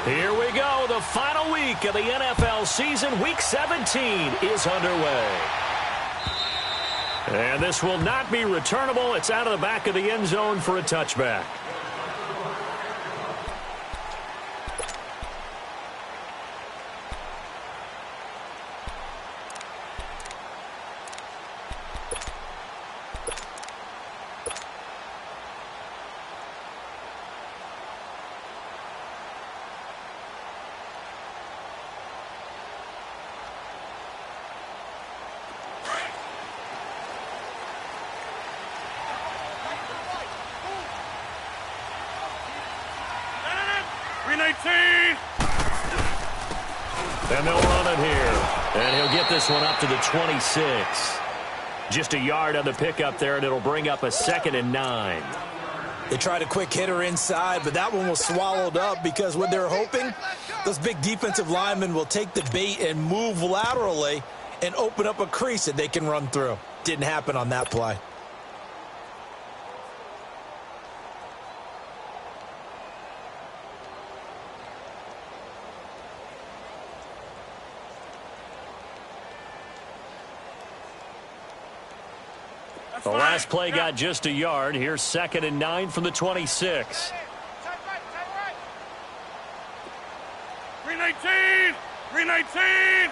Here we go. The final week of the NFL season. Week 17 is underway. And this will not be returnable. It's out of the back of the end zone for a touchback. And they'll run it here. And he'll get this one up to the 26. Just a yard on the pickup there, and it'll bring up a 2nd and 9. They tried a quick hitter inside, but that one was swallowed up because what they're hoping, those big defensive linemen will take the bait and move laterally and open up a crease that they can run through. Didn't happen on that play. The last play got just a yard. Here's 2nd and 9 from the 26. 319! 319!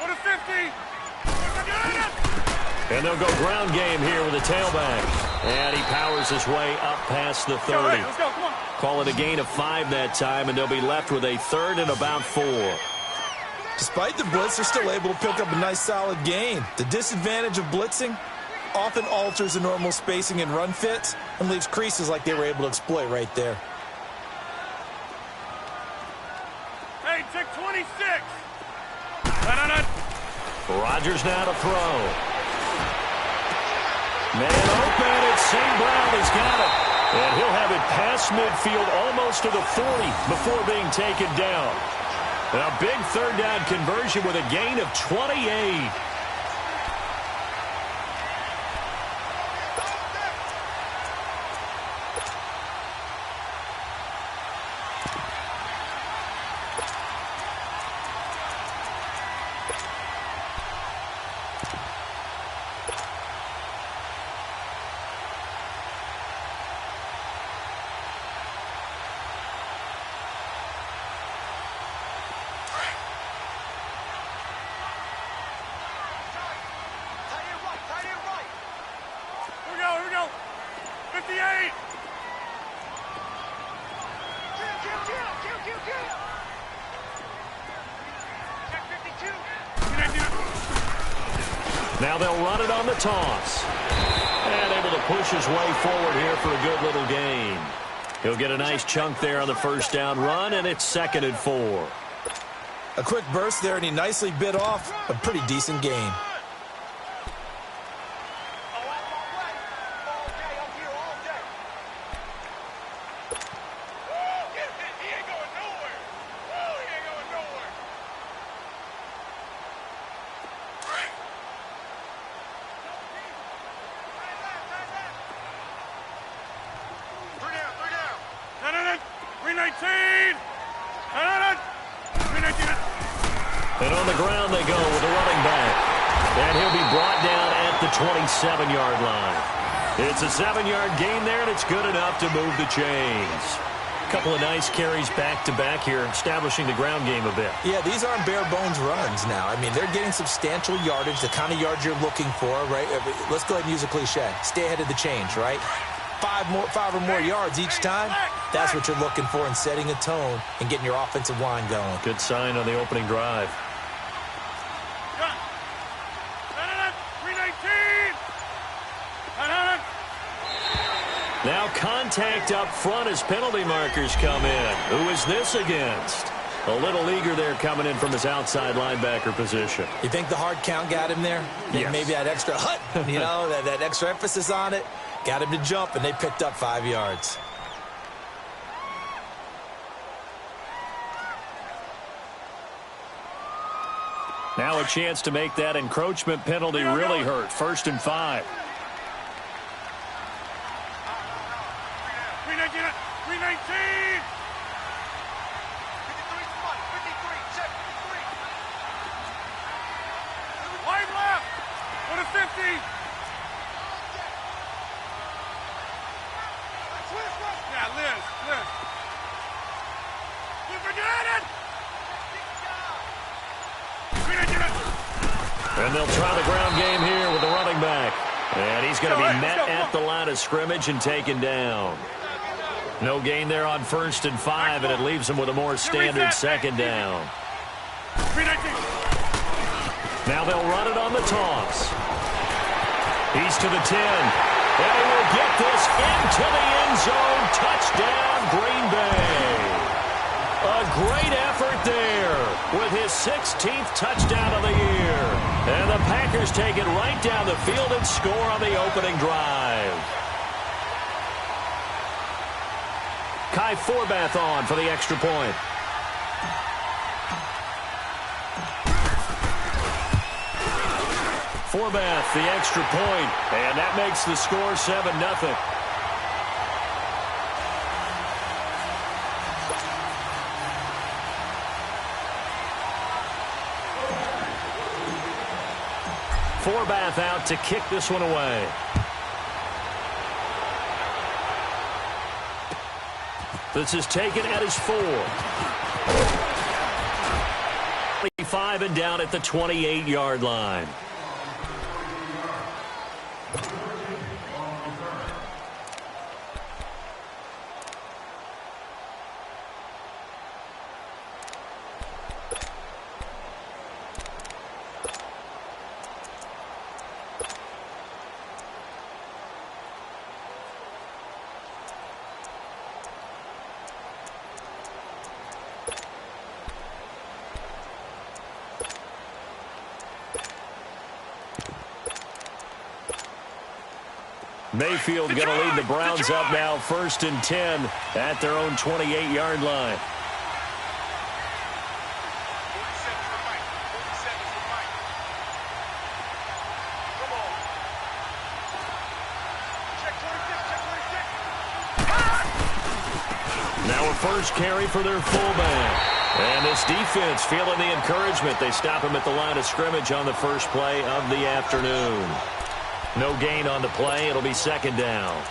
Go to 50! And they'll go ground game here with a tailback. And he powers his way up past the 30. Let's go, come on. Call it a gain of 5 that time, and they'll be left with a 3rd and about 4. Despite the blitz, they're still able to pick up a nice solid gain. The disadvantage of blitzing often alters the normal spacing and run fits and leaves creases like they were able to exploit right there. Hey, check 26. Rodgers now to throw. Man open, it's St. Brown. He's got it. And he'll have it past midfield almost to the 40 before being taken down. A big 3rd down conversion with a gain of 28. Here we go. 58! Now they'll run it on the toss. And able to push his way forward here for a good little gain. He'll get a nice chunk there on the 1st down run, and it's 2nd and 4. A quick burst there, and he nicely bit off a pretty decent gain. And on the ground they go with the running back. And he'll be brought down at the 27-yard line. It's a 7-yard gain there, and it's good enough to move the chains. Couple of nice carries back-to-back here, establishing the ground game a bit. Yeah, these aren't bare-bones runs now. I mean, they're getting substantial yardage, the kind of yards you're looking for, right? Let's go ahead and use a cliche. Stay ahead of the change, right? 5 or more yards each time, that's what you're looking for in setting a tone and getting your offensive line going. Good sign on the opening drive. Now contact up front as penalty markers come in. Who is this against? A little eager there coming in from his outside linebacker position. You think the hard count got him there? Yes. Maybe that extra that extra emphasis on it got him to jump, and they picked up 5 yards. Now a chance to make that encroachment penalty really hurt. 1st and 5. 319. Wide left. Go to 50. Yeah, Liz. You forget it. And they'll try the ground game here with the running back. And he's going to be met at the line of scrimmage and taken down. No gain there on 1st and 5, and it leaves him with a more standard 2nd down. Now they'll run it on the toss. He's to the 10. And he will get this into the end zone. Touchdown, Green Bay. A great effort there with his 16th touchdown of the year. And the Packers take it right down the field and score on the opening drive. Kai Forbath on for the extra point. Forbath, the extra point, and that makes the score 7-0. Forbath out to kick this one away. This is taken at his 4. 25 and down at the 28-yard line. Mayfield going to lead the Browns up now, 1st and 10 at their own 28-yard line. Now a first carry for their fullback. And this defense feeling the encouragement. They stop him at the line of scrimmage on the first play of the afternoon. No gain on the play. It'll be 2nd down.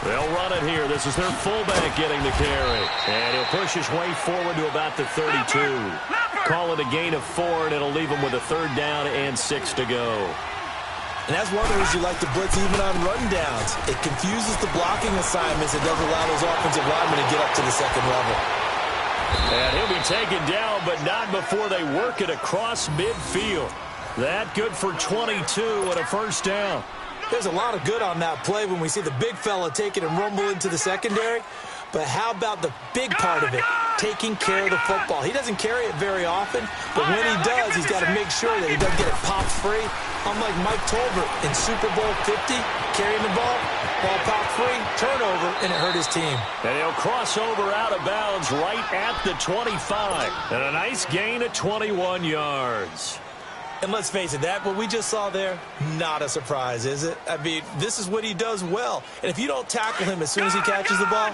They'll run it here. This is their fullback getting the carry. And he'll push his way forward to about the 32. Call it a gain of 4, and it'll leave him with a 3rd down and 6 to go. And that's one of the reasons you like to blitz even on run downs. It confuses the blocking assignments. It doesn't allow those offensive linemen to get up to the 2nd level. And he'll be taken down, but not before they work it across midfield. That good for 22 and a 1st down. There's a lot of good on that play when we see the big fella take it and rumble into the secondary. But how about the big part of it, taking care of the football? He doesn't carry it very often, but when he does, he's got to make sure that he doesn't get it popped free. Unlike Mike Tolbert in Super Bowl 50, carrying the ball popped free, turnover, and it hurt his team. And he'll cross over out of bounds right at the 25. And a nice gain of 21 yards. And let's face it, that what we just saw there, not a surprise, is it? I mean, this is what he does well. And if you don't tackle him as soon as he catches the ball,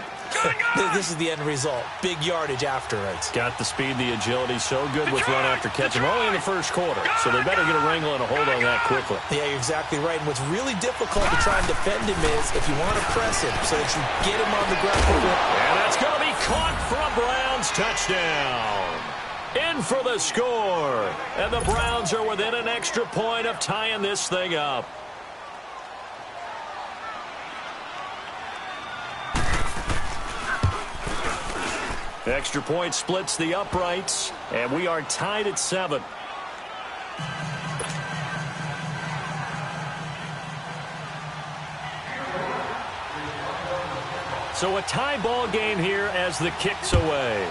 this is the end result. Big yardage afterwards. Got the speed, the agility, so good with run after catch. We're only in the first quarter, so they better get a wrangle and a hold on that quickly. Yeah, you're exactly right. And what's really difficult to try and defend him is if you want to press him so that you get him on the ground. And that's going to be caught for a Browns touchdown. In for the score. And the Browns are within an extra point of tying this thing up. Extra point splits the uprights, and we are tied at 7. So a tie ball game here as the kick's away.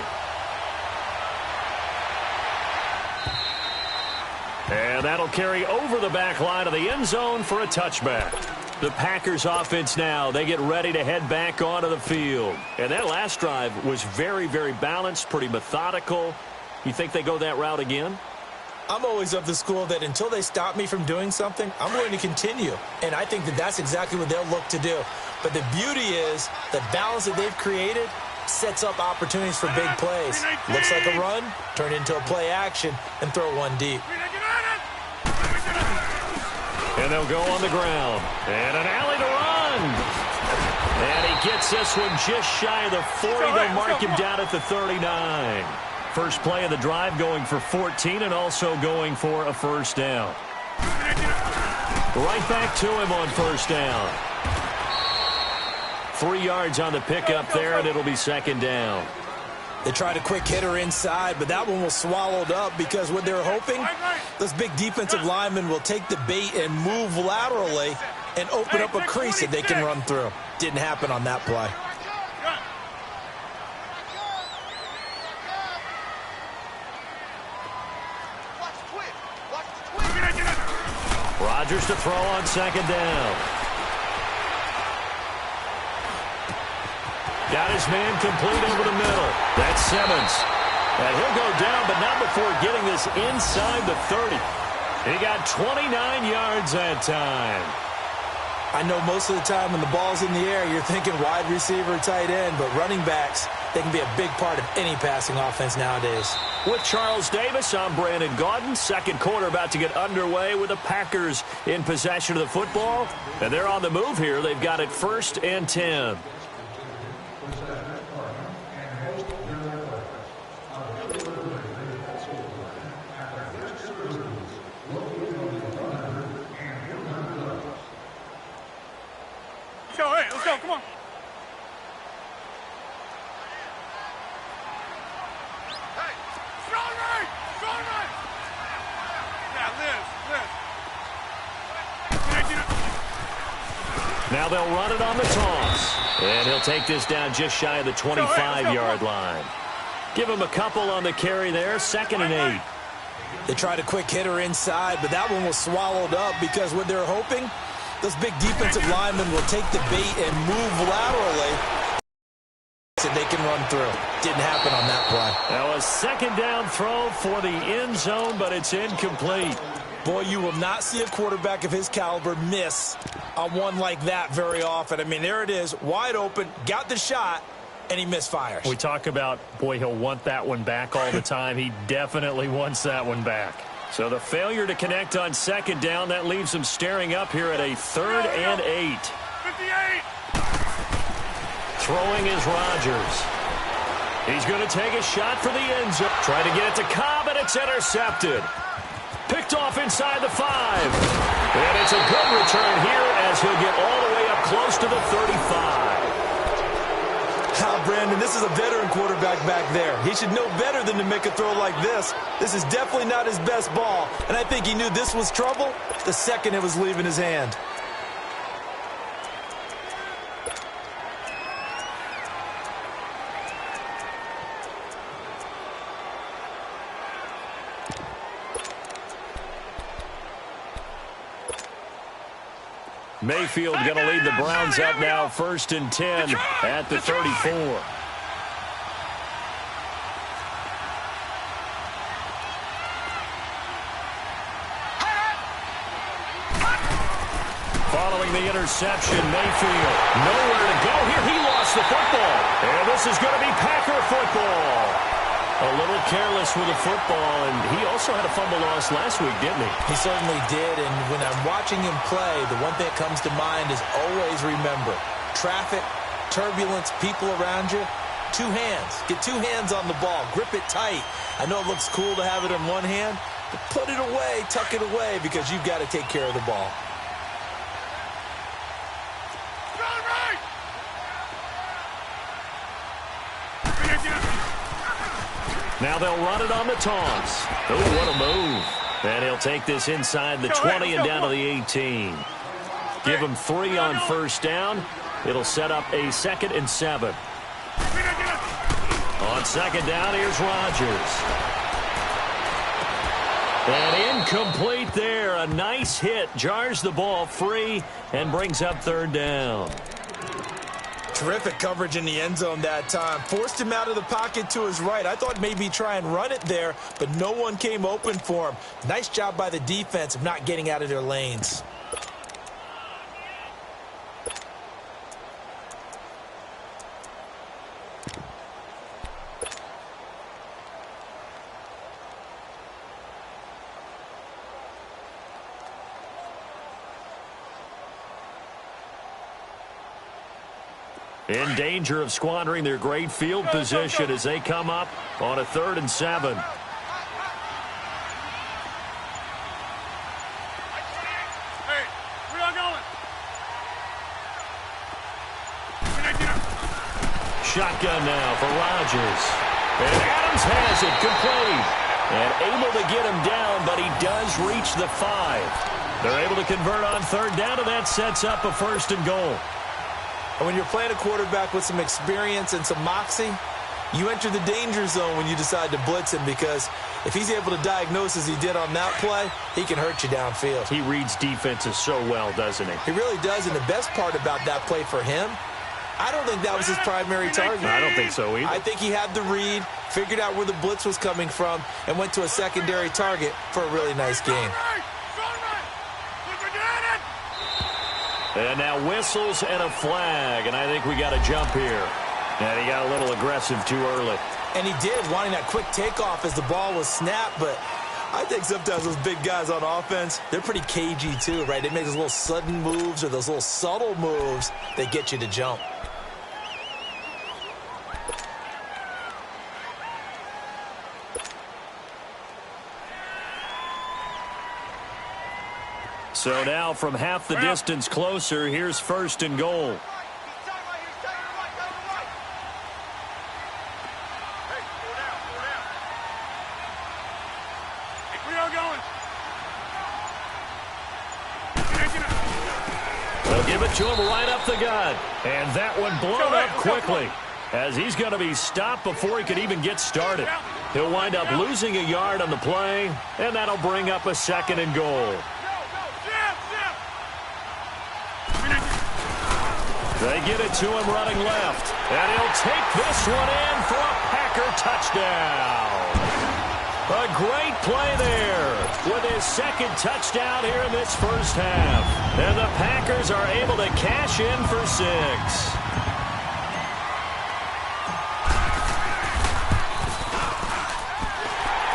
And that'll carry over the back line of the end zone for a touchback. The Packers offense now, they get ready to head back onto the field. And that last drive was very, very balanced, pretty methodical. You think they go that route again? I'm always of the school that until they stop me from doing something, I'm going to continue. And I think that that's exactly what they'll look to do. But the beauty is the balance that they've created sets up opportunities for big plays. Looks like a run, turn into a play action, and throw one deep. And they'll go on the ground. And an alley to run. And he gets this one just shy of the 40. They'll mark him down at the 39. First play of the drive going for 14 and also going for a first down. Right back to him on first down. 3 yards on the pickup there, and it'll be second down. They tried a quick hitter inside, but that one was swallowed up because what they're hoping, this big defensive lineman will take the bait and move laterally and open up a crease that they can run through. Didn't happen on that play. Rodgers to throw on second down. Got his man complete over the middle. That's Simmons. And he'll go down, but not before getting this inside the 30. He got 29 yards that time. I know most of the time when the ball's in the air, you're thinking wide receiver, tight end, but running backs, they can be a big part of any passing offense nowadays. With Charles Davis, I'm Brandon Gaudin. Second quarter about to get underway with the Packers in possession of the football. And they're on the move here. They've got it 1st and 10. Let's go, come on. Hey, strong right, strong right. Yeah, Liz. Now they'll run it on the toss. And he'll take this down just shy of the 25-yard line. Give him a couple on the carry there, 2nd and 8. They tried a quick hitter inside, but that one was swallowed up because what they're hoping, this big defensive lineman will take the bait and move laterally so they can run through. Didn't happen on that play. Now a second down throw for the end zone, but it's incomplete. Boy, you will not see a quarterback of his caliber miss on one like that very often. I mean, there it is, wide open, got the shot, and he misfires. We talk about, boy, he'll want that one back all the time. He definitely wants that one back. So the failure to connect on second down, that leaves him staring up here at a 3rd and 8. 58. Throwing is Rodgers. He's going to take a shot for the end zone. Try to get it to Cobb, and it's intercepted. Picked off inside the 5. And it's a good return here as he'll get all the way up close to the 35. Brandon, this is a veteran quarterback back there. He should know better than to make a throw like this. This is definitely not his best ball, and I think he knew this was trouble the second it was leaving his hand. Mayfield going to lead the Browns up now, 1st and 10 at the 34. Following the interception, Mayfield nowhere to go here. He lost the football. And this is going to be Packer football. A little careless with the football, and he also had a fumble loss last week, didn't he? He certainly did, and when I'm watching him play, the one thing that comes to mind is always remember, traffic, turbulence, people around you, 2 hands. Get 2 hands on the ball. Grip it tight. I know it looks cool to have it in one hand, but put it away, tuck it away, because you've got to take care of the ball. Now they'll run it on the toss. Oh, what a move. And he'll take this inside the 20 and down to the 18. Give him 3 on first down. It'll set up a 2nd and 7. On second down, here's Rodgers. And incomplete there. A nice hit. Jars the ball free and brings up 3rd down. Terrific coverage in the end zone that time. Forced him out of the pocket to his right. I thought maybe try and run it there, but no one came open for him. Nice job by the defense of not getting out of their lanes. In danger of squandering their great field position as they come up on a 3rd and 7. Shotgun now for Rodgers. And Adams has it complete. And able to get him down, but he does reach the 5. They're able to convert on 3rd down, and that sets up a 1st and goal. And when you're playing a quarterback with some experience and some moxie, you enter the danger zone when you decide to blitz him, because if he's able to diagnose as he did on that play, he can hurt you downfield. He reads defenses so well, doesn't he? He really does, and the best part about that play for him, I don't think that was his primary target. I don't think so either. I think he had the read, figured out where the blitz was coming from, and went to a secondary target for a really nice game. And now whistles and a flag, and I think we got a jump here. And he got a little aggressive too early. And he did, wanting that quick takeoff as the ball was snapped, but I think sometimes those big guys on offense, they're pretty cagey too, right? They make those little sudden moves or those little subtle moves that get you to jump. So now from half the distance closer, here's 1st and goal. They'll give it to him right up the gut. And that one blown up quickly, as he's going to be stopped before he could even get started. He'll wind up losing a yard on the play, and that'll bring up a 2nd and goal. They get it to him running left. And he'll take this one in for a Packer touchdown. A great play there with his 2nd touchdown here in this first half. And the Packers are able to cash in for 6.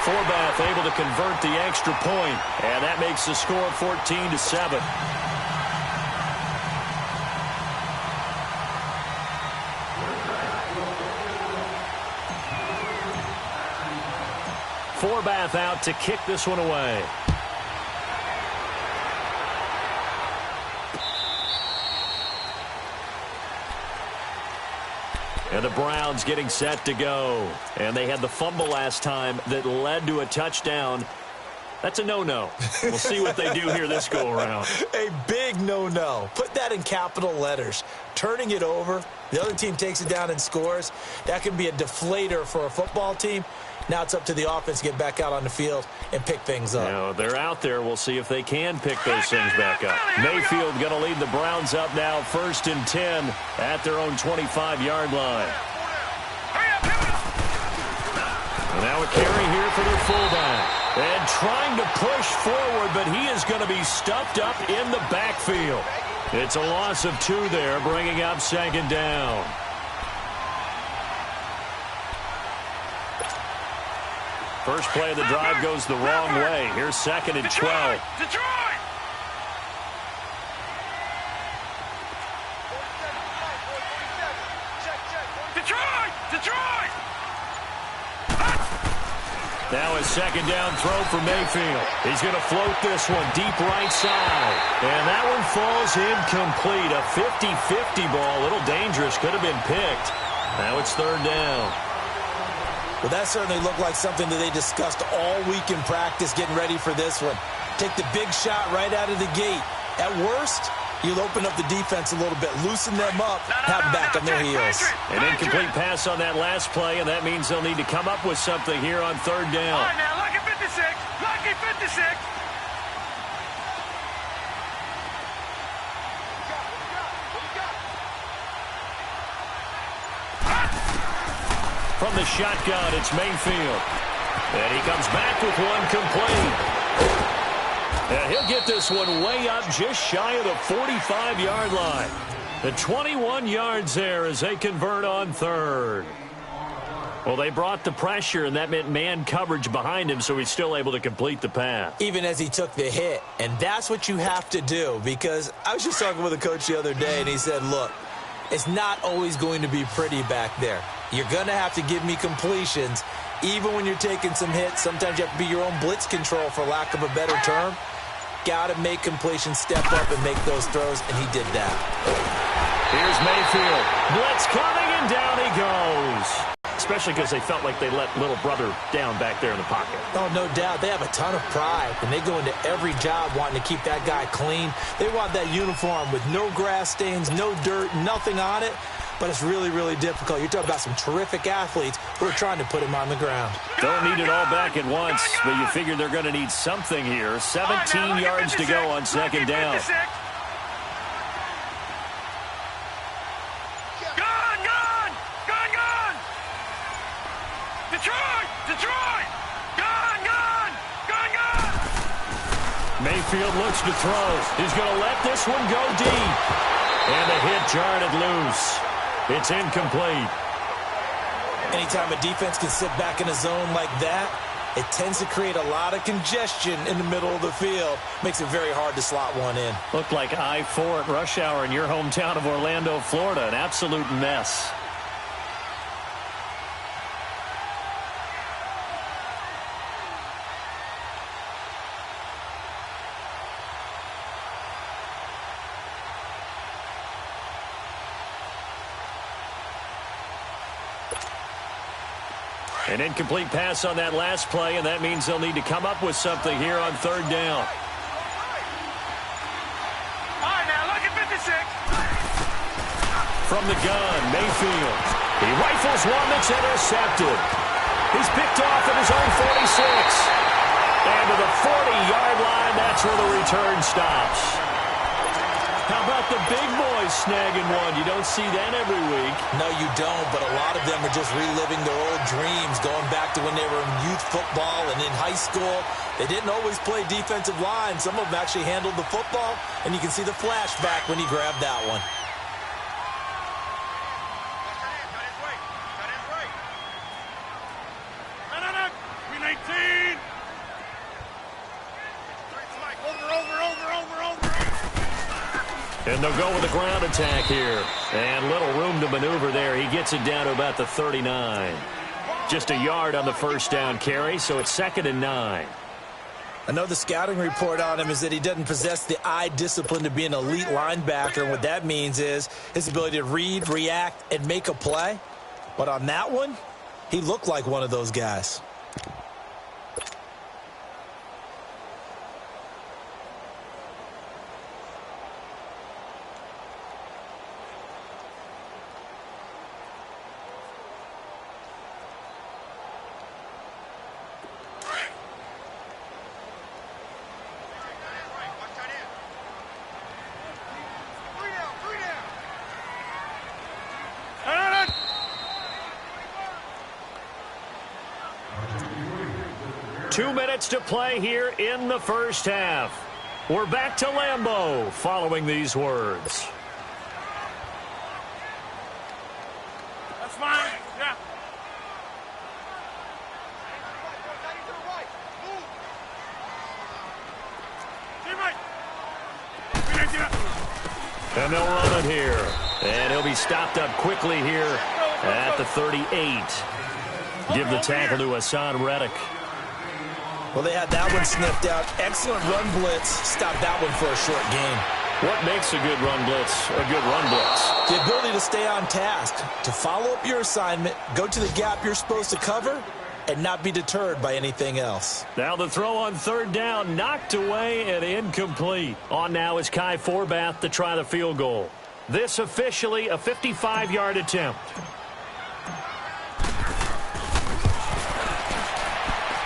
Forbath able to convert the extra point, and that makes the score 14-7. Forbath out to kick this one away. And the Browns getting set to go. And they had the fumble last time that led to a touchdown. That's a no-no. We'll see what they do here this go-around. A big no-no. Put that in capital letters. Turning it over, the other team takes it down and scores. That can be a deflator for a football team. Now it's up to the offense to get back out on the field and pick things up. You know, they're out there. We'll see if they can pick those things back up. Mayfield going to lead the Browns up now 1st and 10 at their own 25-yard line. And now a carry here for their fullback. And trying to push forward, but he is going to be stuffed up in the backfield. It's a loss of 2 there, bringing up 2nd down. First play of the drive goes the wrong way. Here's 2nd and 12. Detroit! Now a 2nd down throw for Mayfield. He's going to float this one deep right side. And that one falls incomplete. A 50-50 ball. A little dangerous. Could have been picked. Now it's 3rd down. Well, that certainly looked like something that they discussed all week in practice getting ready for this one. Take the big shot right out of the gate. At worst, you'll open up the defense a little bit, loosen them up, have them back on their heels. An incomplete pass on that last play, and that means they'll need to come up with something here on third down. All right, now, lucky 56. Lucky 56. From the shotgun, it's Mayfield. And he comes back with one complete. And he'll get this one way up just shy of the 45-yard line. The 21 yards there as they convert on third. Well, they brought the pressure, and that meant man coverage behind him, so he's still able to complete the pass. Even as he took the hit. And that's what you have to do, because I was just talking with a coach the other day, and he said, look, it's not always going to be pretty back there. You're going to have to give me completions. Even when you're taking some hits, sometimes you have to be your own blitz control, for lack of a better term. Got to make completions, step up, and make those throws, and he did that. Here's Mayfield. Blitz coming, and down he goes. Especially because they felt like they let little brother down back there in the pocket. Oh, no doubt. They have a ton of pride, and they go into every job wanting to keep that guy clean. They want that uniform with no grass stains, no dirt, nothing on it. But it's really, really difficult. You're talking about some terrific athletes who are trying to put him on the ground. Don't need it all back at once, but you figure they're going to need something here. 17 yards to go on second down. Mayfield looks to throw. He's going to let this one go deep. And the hit jarred it loose. It's incomplete. Anytime a defense can sit back in a zone like that, it tends to create a lot of congestion in the middle of the field. Makes it very hard to slot one in. Looked like I-4 at rush hour in your hometown of Orlando, Florida. An absolute mess. An incomplete pass on that last play, and that means they'll need to come up with something here on third down. All right, now, look at 56. From the gun, Mayfield. He rifles one that's intercepted. He's picked off at his own 46. And to the 40-yard line, that's where the return stops. How about the big boys snagging one? You don't see that every week. No, you don't, but a lot of them are just reliving their old dreams, going back to when they were in youth football and in high school. They didn't always play defensive line. Some of them actually handled the football, and you can see the flashback when he grabbed that one. And they'll go with the ground attack here. And little room to maneuver there. He gets it down to about the 39. Just a yard on the first down carry, so it's 2nd and 9. I know the scouting report on him is that he doesn't possess the eye discipline to be an elite linebacker. And what that means is his ability to read, react, and make a play. But on that one, he looked like one of those guys. Two minutes to play here in the first half. We're back to Lambeau following these words. That's fine. Yeah. And they'll run it here. And he'll be stopped up quickly here at the 38. Give the tackle to Hassan Reddick. Well, they had that one sniffed out. Excellent run blitz. Stopped that one for a short gain. What makes a good run blitz a good run blitz? The ability to stay on task, to follow up your assignment, go to the gap you're supposed to cover, and not be deterred by anything else. Now the throw on third down, knocked away and incomplete. On now is Kai Forbath to try the field goal. This officially a 55-yard attempt.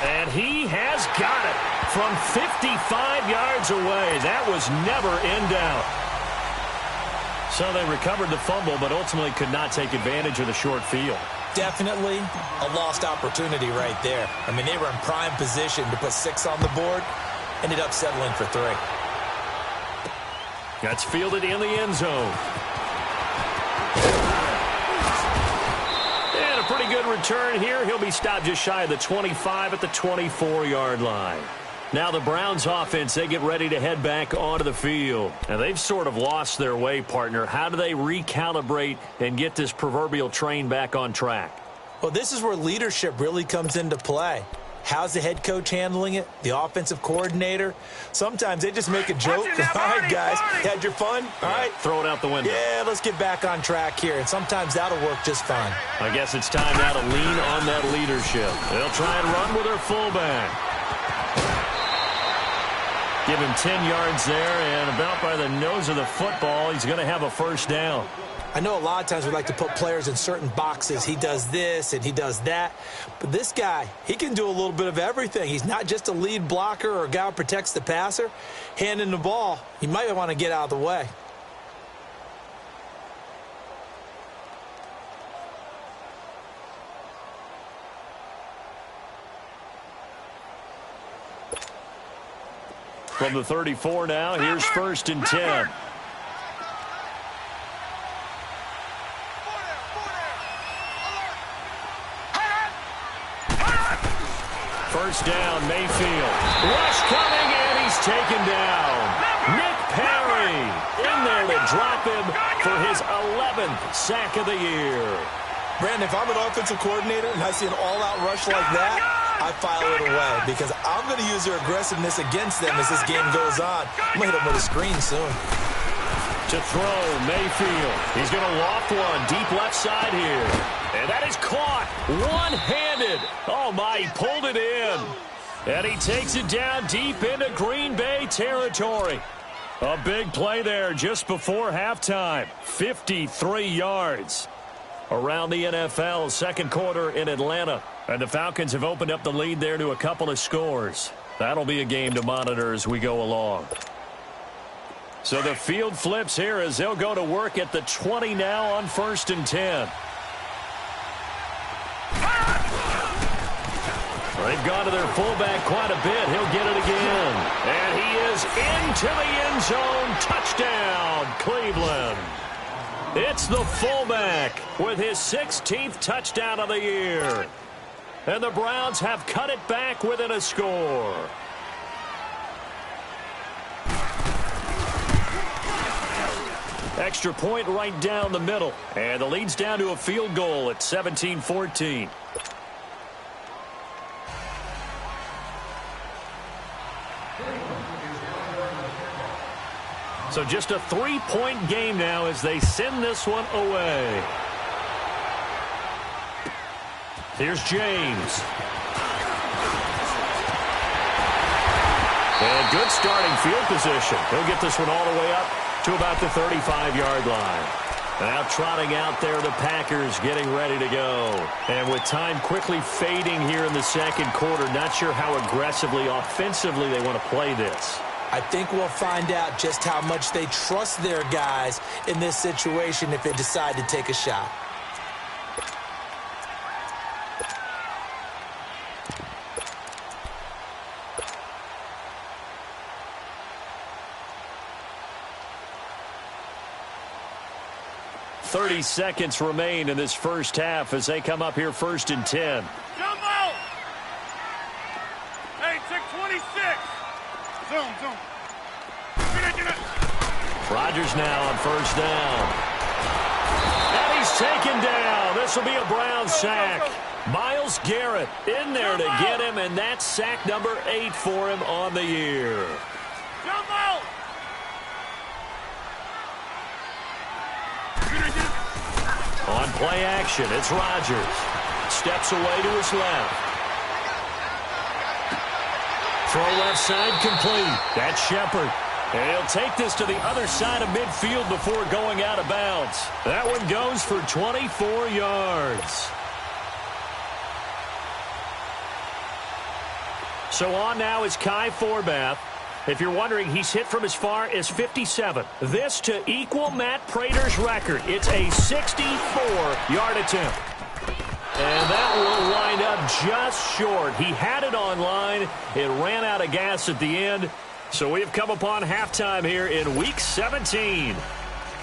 And he has got it from 55 yards away. That was never in doubt. So they recovered the fumble, but ultimately could not take advantage of the short field. Definitely a lost opportunity right there. I mean, they were in prime position to put 6 on the board, ended up settling for 3. That's fielded in the end zone. And a pretty good return here. He'll be stopped just shy of the 25 at the 24-yard line. Now the Browns offense, they get ready to head back onto the field. And they've sort of lost their way, partner. How do they recalibrate and get this proverbial train back on track? Well, this is where leadership really comes into play. How's the head coach handling it? The offensive coordinator? Sometimes they just make a joke. All right, guys, had your fun? All right. Throw it out the window. Yeah, let's get back on track here. And sometimes that'll work just fine. I guess it's time now to lean on that leadership. They'll try and run with their fullback. Give him 10 yards there, and about by the nose of the football, he's going to have a first down. I know a lot of times we like to put players in certain boxes. He does this and he does that. But this guy, he can do a little bit of everything. He's not just a lead blocker or a guy who protects the passer. Handing the ball, he might want to get out of the way. From the 34 now, here's 1st and 10. First down, Mayfield. Rush coming, and he's taken down. Nick Perry in there to drop him for his 11th sack of the year. Brandon, if I'm an offensive coordinator and I see an all-out rush like that, I file it away because I'm going to use their aggressiveness against them as this game goes on. I'm going to hit them with a screen soon. To throw, Mayfield. He's going to loft one deep left side here. And that is caught one-handed. Oh, my, he pulled it in. And he takes it down deep into Green Bay territory. A big play there just before halftime. 53 yards. Around the NFL, second quarter in Atlanta. And the Falcons have opened up the lead there to a couple of scores. That'll be a game to monitor as we go along. So the field flips here as they'll go to work at the 20 now on 1st and 10. They've gone to their fullback quite a bit. He'll get it again. And he is into the end zone. Touchdown, Cleveland. It's the fullback with his 16th touchdown of the year. And the Browns have cut it back within a score. Extra point right down the middle. And the lead's down to a field goal at 17-14. So just a 3-point game now as they send this one away. Here's James. And good starting field position. He'll get this one all the way up to about the 35-yard line. Now trotting out there, the Packers getting ready to go. And with time quickly fading here in the second quarter, not sure how aggressively, offensively they want to play this. I think we'll find out just how much they trust their guys in this situation if they decide to take a shot. .30 seconds remain in this first half as they come up here 1st and 10. Jump out! Hey, check 26. Zoom. Get it. Rodgers now on 1st down. And he's taken down. This will be a Brown sack. Myles Garrett in there to get him, and that's sack number 8 for him on the year. Jump out! On play action, it's Rodgers. Steps away to his left. Throw left side complete. That's Shepard. And he'll take this to the other side of midfield before going out of bounds. That one goes for 24 yards. So on now is Kai Forbath. If you're wondering, he's hit from as far as 57. This to equal Matt Prater's record. It's a 64-yard attempt. And that will wind up just short. He had it on line. It ran out of gas at the end. So we have come upon halftime here in Week 17.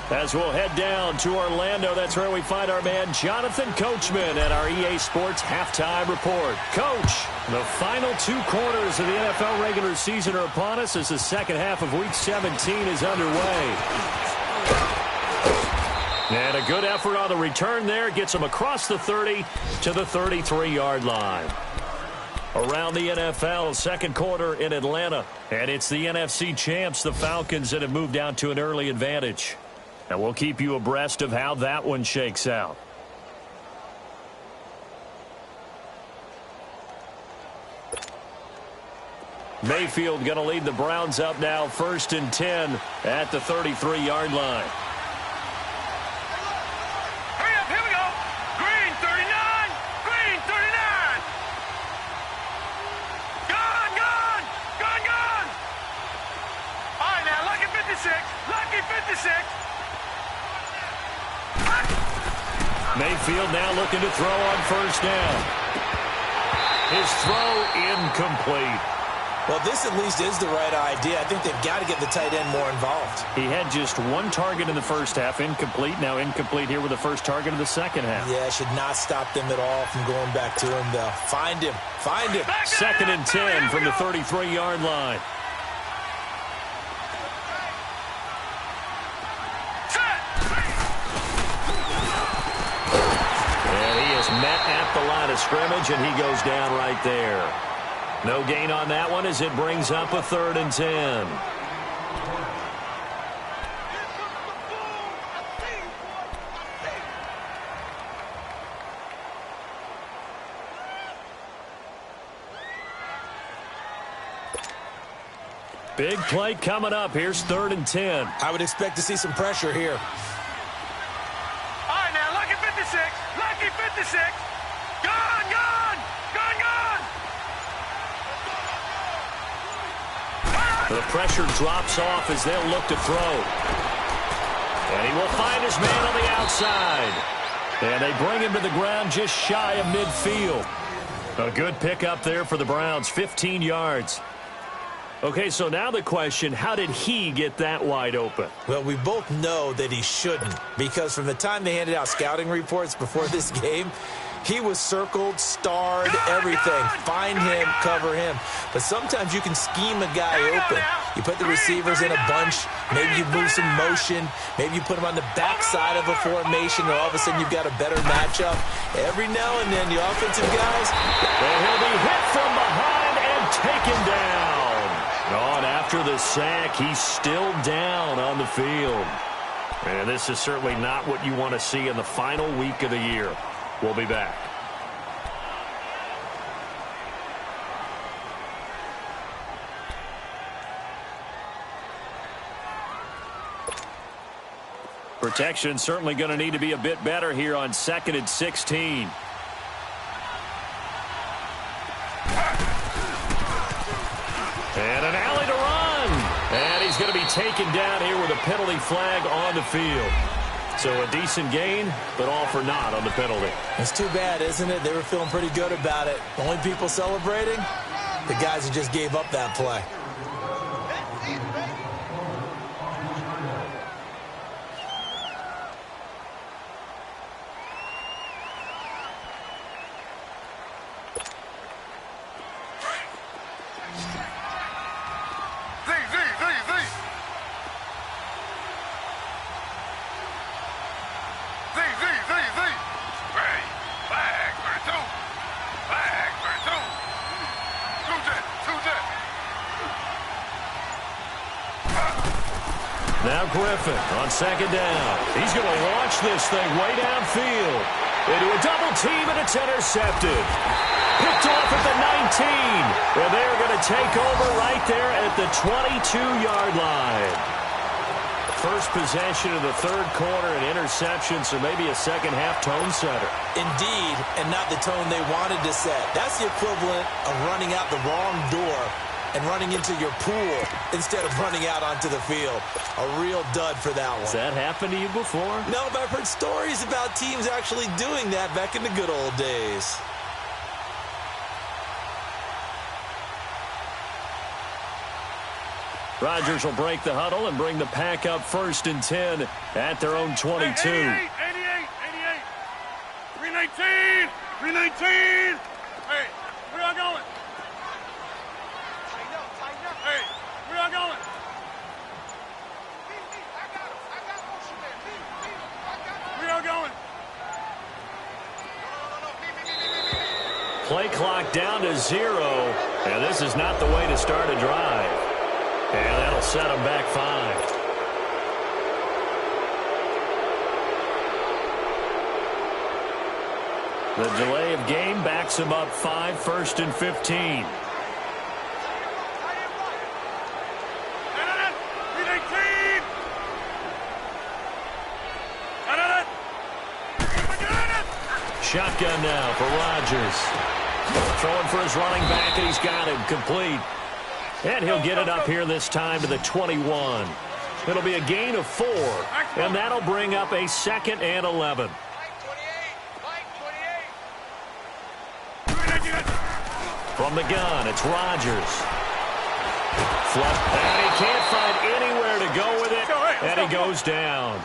As we'll head down to Orlando, that's where we find our man Jonathan Coachman at our EA Sports Halftime Report. Coach, the final 2 quarters of the NFL regular season are upon us as the second half of Week 17 is underway. And a good effort on the return there. Gets him across the 30 to the 33-yard line. Around the NFL, second quarter in Atlanta. And it's the NFC champs, the Falcons, that have moved down to an early advantage. And we'll keep you abreast of how that one shakes out. Mayfield going to lead the Browns up now, 1st and 10 at the 33-yard line. Hurry up, here we go. Green 39, green 39. Gone, gone, gone, gone. All right, now, lucky 56, lucky 56. Mayfield now looking to throw on 1st down. His throw incomplete. Well, this at least is the right idea. I think they've got to get the tight end more involved. He had just 1 target in the first half, incomplete. Now incomplete here with the first target of the second half. Yeah, should not stop them at all from going back to him, though. Find him. Find him. 2nd and 10 from the 33-yard line. And he is met at the line of scrimmage, and he goes down right there. No gain on that one as it brings up a 3rd and 10. Big play coming up. Here's 3rd and 10. I would expect to see some pressure here. All right, now, lucky 56, lucky 56. Gone, gone, gone, gone. The pressure drops off as they'll look to throw. And he will find his man on the outside. And they bring him to the ground just shy of midfield. A good pickup there for the Browns, 15 yards. Okay, so now the question, how did he get that wide open? Well, we both know that he shouldn't, because from the time they handed out scouting reports before this game, he was circled, starred, everything. Find him, cover him. But sometimes you can scheme a guy open. You put the receivers in a bunch. Maybe you move some motion. Maybe you put him on the backside of a formation, and all of a sudden you've got a better matchup. Every now and then, the offensive guys, and he'll be hit from behind and taken down. On after the sack, he's still down on the field. And this is certainly not what you want to see in the final week of the year. We'll be back. Protection certainly going to need to be a bit better here on 2nd and 16. And an alley to run. And he's going to be taken down here with a penalty flag on the field. So a decent gain, but all for naught on the penalty. It's too bad, isn't it? They were feeling pretty good about it. Only people celebrating, the guys who just gave up that play. Now Griffin on second down. He's going to launch this thing way downfield. Into a double team, and it's intercepted. Picked off at the 19. And they're going to take over right there at the 22-yard line. First possession of the third quarter, an interception, so maybe a second-half tone setter. Indeed, and not the tone they wanted to set. That's the equivalent of running out the wrong door and running into your pool instead of running out onto the field. A real dud for that one. Has that happened to you before? No, but I've heard stories about teams actually doing that back in the good old days. Rodgers will break the huddle and bring the pack up 1st and 10 at their own 22. 88, 319, 319. Hey, where y'all going? Hey, where y'all going? Where y'all going? Play clock down to 0, and this is not the way to start a drive. And that'll set them back 5. The delay of game backs them up 5, 1st and 15. 319. Shotgun now for Rodgers. Throwing for his running back, and he's got him complete. And he'll get it up here this time to the 21. It'll be a gain of 4, and that'll bring up a 2nd and 11. From the gun, it's Rodgers. And he can't find anywhere to go with it, and he goes down.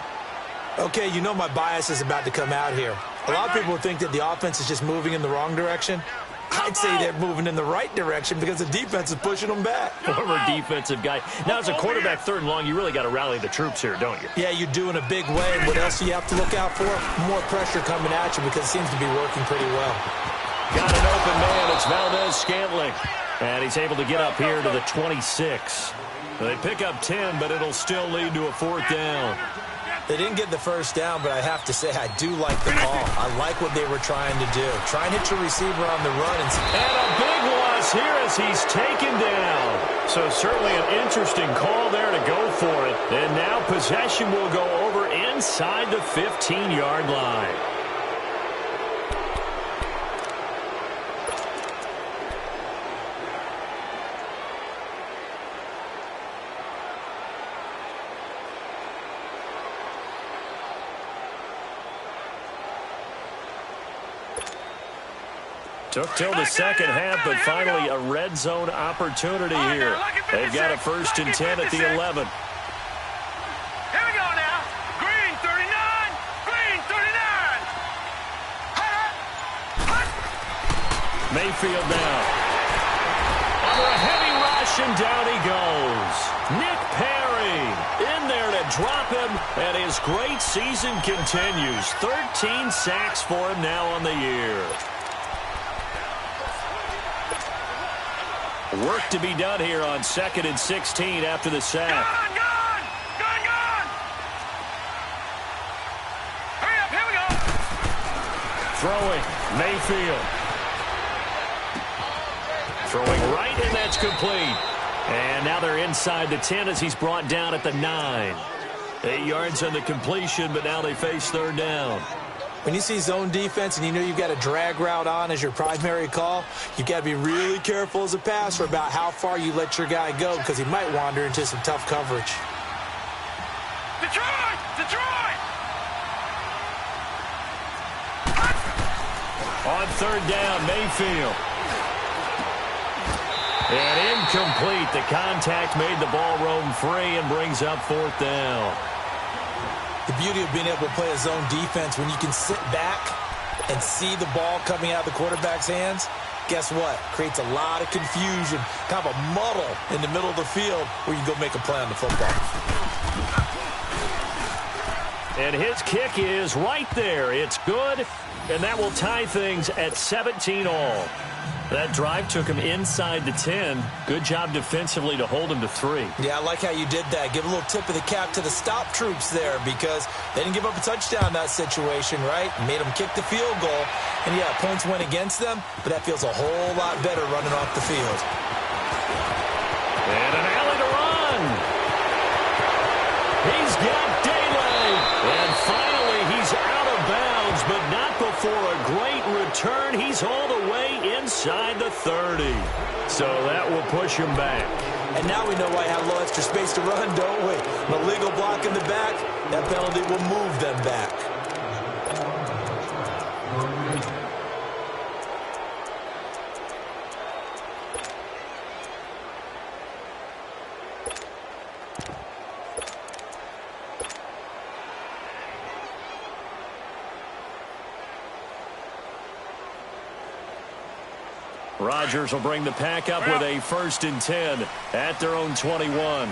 Okay, you know my bias is about to come out here. A lot of people think that the offense is just moving in the wrong direction. I'd say they're moving in the right direction because the defense is pushing them back. Former defensive guy. Now, as a quarterback 3rd and long, you really got to rally the troops here, don't you? Yeah, you do in a big way. What else do you have to look out for? More pressure coming at you because it seems to be working pretty well. Got an open man. It's Valdez-Scantling. And he's able to get up here to the 26. They pick up 10, but it'll still lead to a 4th down. They didn't get the first down, but I have to say I do like the call. I like what they were trying to do. Try and hit your receiver on the run. And a big loss here as he's taken down. So certainly an interesting call there to go for it. And now possession will go over inside the 15-yard line. Took till the second half, but finally a red zone opportunity here. They've got a 1st and 10 at the 11. Here we go now. Green 39. Green 39. Mayfield now. Under a heavy rush, and down he goes. Nick Perry in there to drop him, and his great season continues. 13 sacks for him now on the year. Work to be done here on 2nd and 16 after the sack. Gun! Hurry up, here we go. Throwing, Mayfield. Throwing right, and that's complete. And now they're inside the 10 as he's brought down at the 9. 8 yards on the completion, but now they face 3rd down. when you see zone defense and you know you've got a drag route on as your primary call, you've got to be really careful as a passer about how far you let your guy go because he might wander into some tough coverage. Detroit! Detroit! On third down, Mayfield. And incomplete. The contact made the ball roam free and brings up fourth down. The beauty of being able to play a zone defense when you can sit back and see the ball coming out of the quarterback's hands, guess what? Creates a lot of confusion, kind of a muddle in the middle of the field where you can go make a play on the football. And his kick is right there. It's good, and that will tie things at 17 all. That drive took him inside the 10. Good job defensively to hold him to 3. Yeah, I like how you did that. Give a little tip of the cap to the stop troops there because they didn't give up a touchdown in that situation, right? Made them kick the field goal. And, yeah, points went against them, but that feels a whole lot better running off the field. And an alley to run. He's got daylight. And finally, he's out of bounds, but not before a great return. He's all the way inside the 30. So that will push him back. And now we know why he had a little extra space to run, don't we? An illegal block in the back, that penalty will move them back. Rodgers will bring the pack up with a 1st and 10 at their own 21.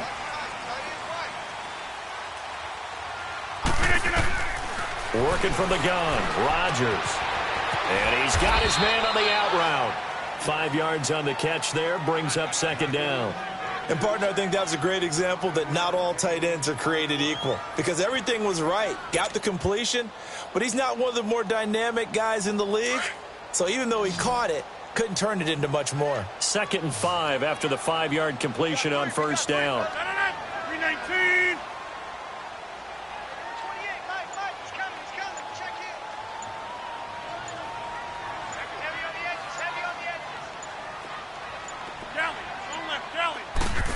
Working from the gun, Rodgers. And he's got his man on the out route. 5 yards on the catch there, brings up 2nd down. And, partner, I think that was a great example that not all tight ends are created equal because everything was right. Got the completion, but he's not one of the more dynamic guys in the league. So even though he caught it, couldn't turn it into much more. 2nd and 5 after the 5-yard completion on 1st down. 319.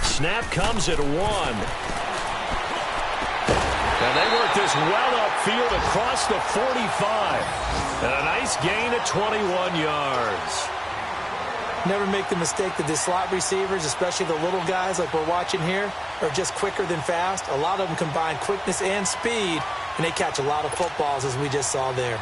Snap comes at 1. And they work this well upfield across the 45. And a nice gain of 21 yards. Never make the mistake that the slot receivers, especially the little guys like we're watching here, are just quicker than fast. A lot of them combine quickness and speed, and they catch a lot of footballs, as we just saw there.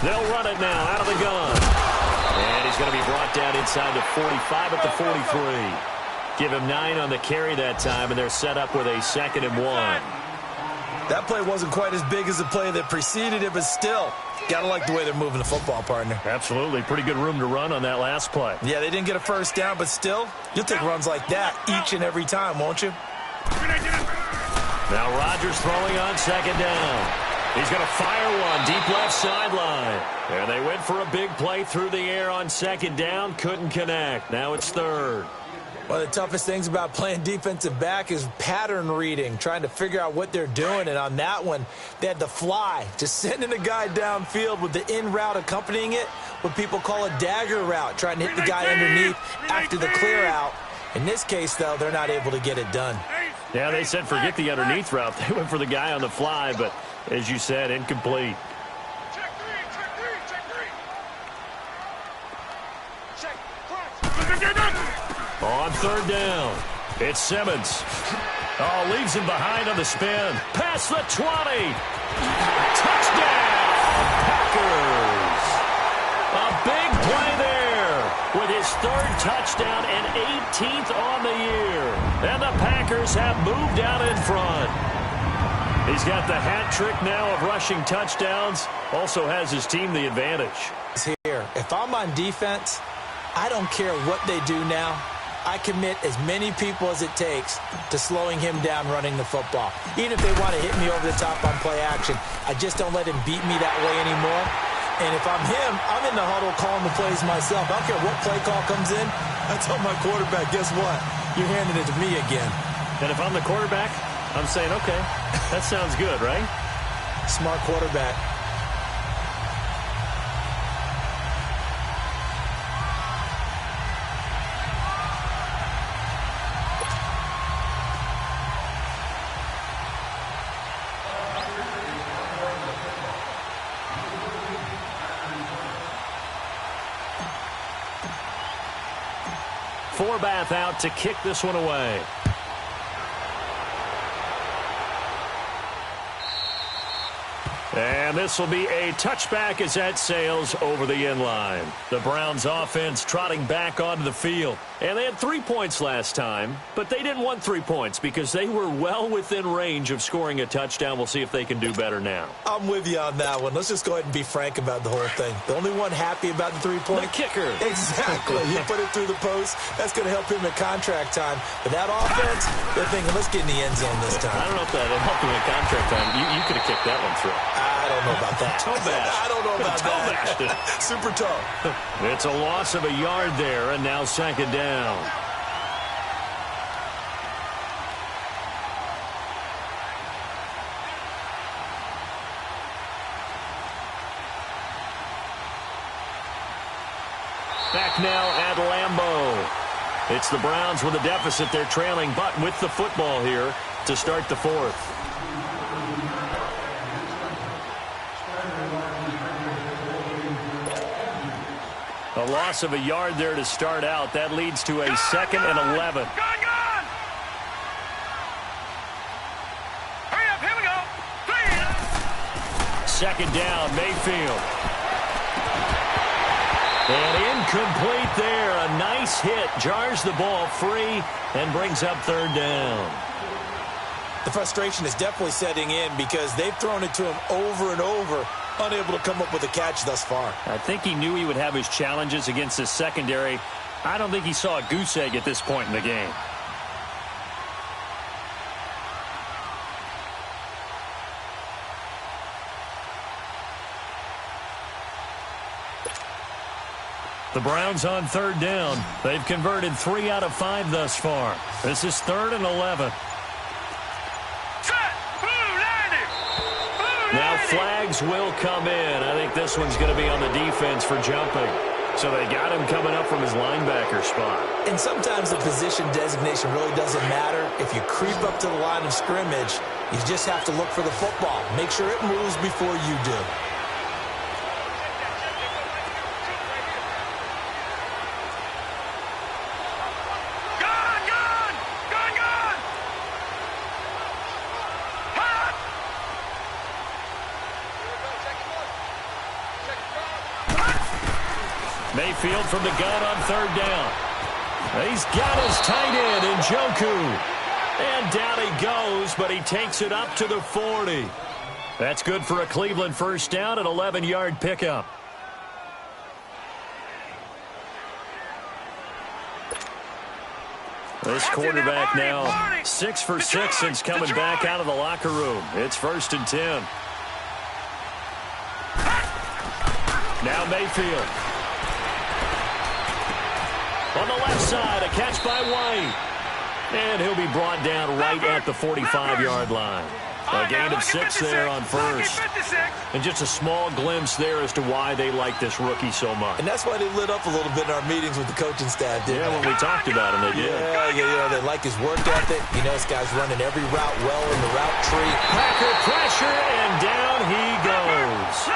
They'll run it now out of the gun. And he's going to be brought down inside the 45 at the 43. Give him 9 on the carry that time, and they're set up with a 2nd and 1. That play wasn't quite as big as the play that preceded it, but still, gotta like the way they're moving the football, partner. Absolutely. Pretty good room to run on that last play. Yeah, they didn't get a 1st down, but still, you'll take runs like that each and every time, won't you? Now Rodgers throwing on 2nd down. He's going to fire one deep left sideline. And they went for a big play through the air on 2nd down. Couldn't connect. Now it's 3rd. One of the toughest things about playing defensive back is pattern reading, trying to figure out what they're doing. And on that one, they had to fly, just sending a guy downfield with the in route accompanying it, what people call a dagger route, trying to hit the guy underneath after the clear out. In this case, though, they're not able to get it done. Yeah, they said forget the underneath route. They went for the guy on the fly, but as you said, incomplete. Check three. On 3rd down, it's Simmons. Oh, leaves him behind on the spin. Past the 20. Touchdown, Packers. A big play there with his 3rd touchdown and 18th on the year. And the Packers have moved out in front. He's got the hat trick now of rushing touchdowns. Also has his team the advantage. Here, if I'm on defense, I don't care what they do now. I commit as many people as it takes to slowing him down running the football. Even if they want to hit me over the top on play action, I just don't let him beat me that way anymore. And if I'm him, I'm in the huddle calling the plays myself. I don't care what play call comes in. I tell my quarterback, guess what? You're handing it to me again. And if I'm the quarterback, I'm saying, okay, that sounds good, right? Smart quarterback. Forbath out to kick this one away. And this will be a touchback as that sails over the end line. The Browns offense trotting back onto the field. And they had 3 points last time, but they didn't want 3 points because they were well within range of scoring a touchdown. We'll see if they can do better now. I'm with you on that one. Let's just go ahead and be frank about the whole thing. The only one happy about the 3-point? The kicker. Exactly. He put it through the post. That's going to help him in contract time. But that offense, they're thinking, let's get in the end zone this time. I don't know if that helped him in contract time. You could have kicked that one through. I don't know about that. Toe bash. I don't know about that. Super toe. It's a loss of a yard there, and now second down. Back now at Lambeau. It's the Browns with a deficit. They're trailing, but with the football here to start the fourth. A loss of a yard there to start out. That leads to a 2nd and 11. Gone! Hurry up, here we go. 3. Second down, Mayfield. And incomplete there. A nice hit. Jars the ball free and brings up third down. The frustration is definitely setting in because they've thrown it to him over and over, unable to come up with a catch thus far. I think he knew he would have his challenges against his secondary. I don't think he saw a goose egg at this point in the game. The Browns on third down. They've converted 3 out of 5 thus far. This is 3rd and 11. Now flags will come in. I think this one's going to be on the defense for jumping. So they got him coming up from his linebacker spot. And sometimes the position designation really doesn't matter. If you creep up to the line of scrimmage, you just have to look for the football. Make sure it moves before you do. Mayfield from the gun on third down. He's got his tight end in Njoku. And down he goes, but he takes it up to the 40. That's good for a Cleveland first down, an 11-yard pickup. This quarterback now 6 for 6 since coming back out of the locker room. It's 1st and 10. Now Mayfield. On the left side, a catch by White. And he'll be brought down right at the 45-yard line. A gain of 6 there on first. And just a small glimpse there as to why they like this rookie so much. And that's why they lit up a little bit in our meetings with the coaching staff, didn't they? When we talked about him, they did. Yeah, they like his work ethic. You know, this guy's running every route well in the route tree. Packer pressure, and down he goes.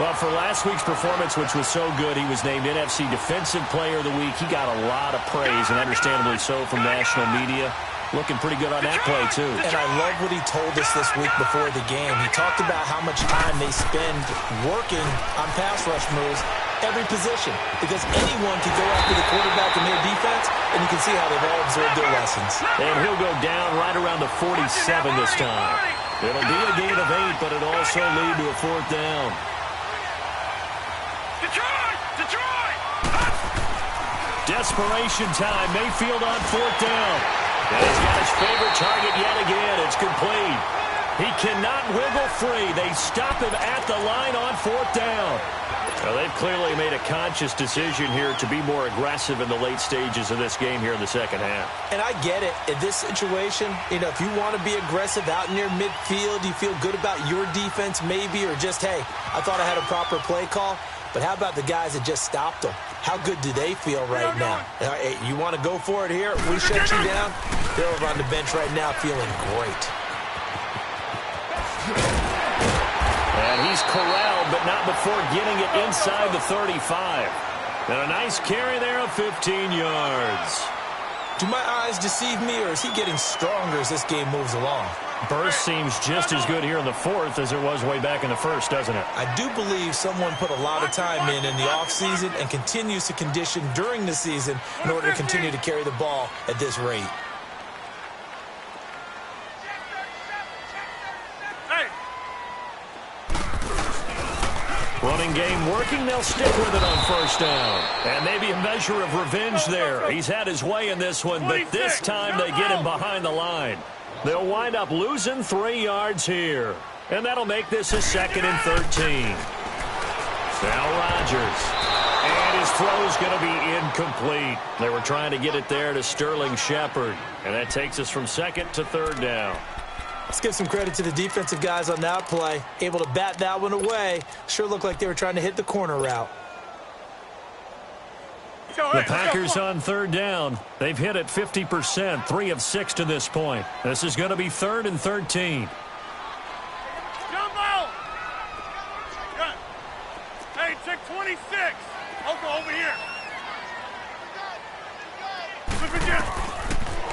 Well, for last week's performance, which was so good, he was named NFC Defensive Player of the Week. He got a lot of praise, and understandably so, from national media. Looking pretty good on that play, too. And I love what he told us this week before the game. He talked about how much time they spend working on pass rush moves, every position, because anyone can go after the quarterback in their defense, and you can see how they've all observed their lessons. And he'll go down right around the 47 this time. It'll be a gain of 8, but it'll also lead to a 4th down. Detroit! Desperation time. Mayfield on 4th down. And he's got his favorite target yet again. It's complete. He cannot wiggle free. They stop him at the line on 4th down. Well, they've clearly made a conscious decision here to be more aggressive in the late stages of this game here in the second half. And I get it. In this situation, you know, if you want to be aggressive out near midfield, you feel good about your defense maybe, or just, hey, I thought I had a proper play call. But how about the guys that just stopped them? How good do they feel right now? Hey, you want to go for it here? We shut you down. They're over on the bench right now feeling great. And he's corralled, but not before getting it inside the 35. And a nice carry there of 15 yards. Do my eyes deceive me, or is he getting stronger as this game moves along? Burst seems just as good here in the fourth as it was way back in the first, doesn't it? I do believe someone put a lot of time in the offseason and continues to condition during the season in order to continue to carry the ball at this rate. Running game working, they'll stick with it on first down. And maybe a measure of revenge there. He's had his way in this one, but this time they get him behind the line. They'll wind up losing 3 yards here. And that'll make this a 2nd and 13. Now Rodgers. And his throw's going to be incomplete. They were trying to get it there to Sterling Shepard. And that takes us from 2nd to 3rd down. Let's give some credit to the defensive guys on that play. Able to bat that one away. Sure looked like they were trying to hit the corner route. The Packers on 3rd down. They've hit it 50%, 3 of 6 to this point. This is going to be 3rd and 13. Jumbo! Hey, check 26. I'll go over here.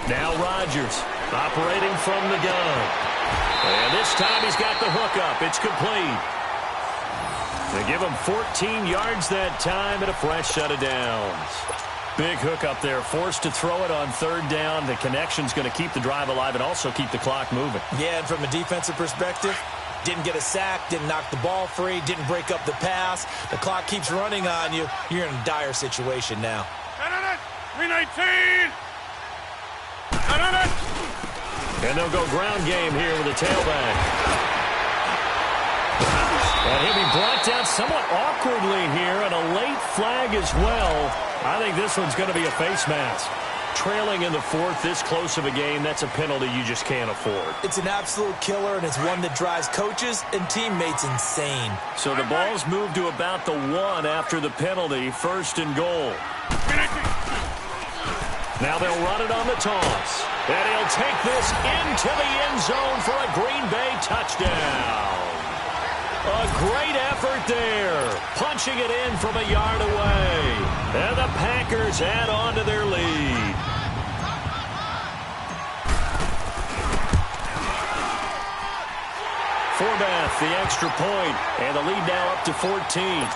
Now Rodgers operating from the gun. And this time he's got the hook up. It's complete. They give him 14 yards that time and a fresh set of downs. Big hook up there. Forced to throw it on 3rd down. The connection's going to keep the drive alive and also keep the clock moving. Yeah, and from a defensive perspective, didn't get a sack, didn't knock the ball free, didn't break up the pass. The clock keeps running on you. You're in a dire situation now. 319! And they'll go ground game here with a tailback. And he'll be brought down somewhat awkwardly here, and a late flag as well. I think this one's going to be a face mask. Trailing in the 4th, this close of a game, that's a penalty you just can't afford. It's an absolute killer, and it's one that drives coaches and teammates insane. So the ball's moved to about the 1 after the penalty, 1st and goal. Now they'll run it on the toss. And he'll take this into the end zone for a Green Bay touchdown. A great effort there. Punching it in from a yard away. And the Packers add on to their lead. Forbath, the extra point. And the lead now up to 14.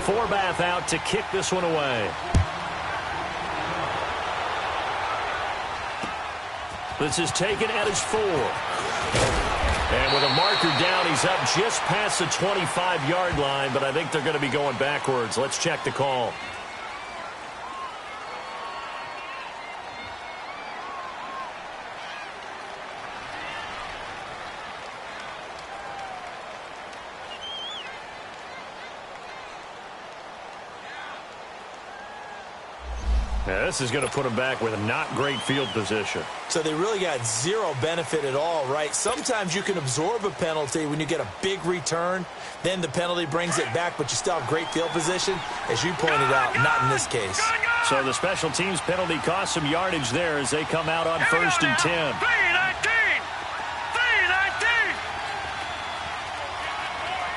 Forbath out to kick this one away. This is taken at his 4. And with a marker down, he's up just past the 25-yard line, but I think they're going to be going backwards. Let's check the call. Now, this is going to put them back with a not great field position. So they really got zero benefit at all, right? Sometimes you can absorb a penalty when you get a big return. Then the penalty brings it back, but you still have great field position. As you pointed out, not in this case. So the special teams penalty cost some yardage there as they come out on 1st and 10. 319! 319!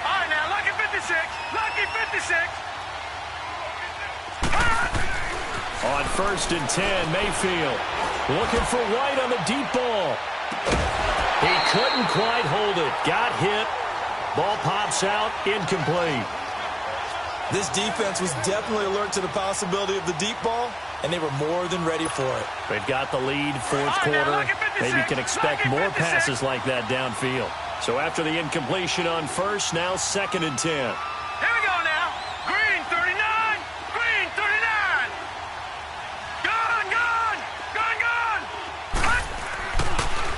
All right, now, lucky 56. Lucky 56. On 1st and 10, Mayfield looking for White on the deep ball. He couldn't quite hold it. Got hit. Ball pops out, incomplete. This defense was definitely alert to the possibility of the deep ball, and they were more than ready for it. They've got the lead, 4th quarter. Maybe can expect more passes like that downfield. So after the incompletion on 1st, now 2nd and 10. Here we go now. Green 39. Green 39. Gone, gone. Gone, gone.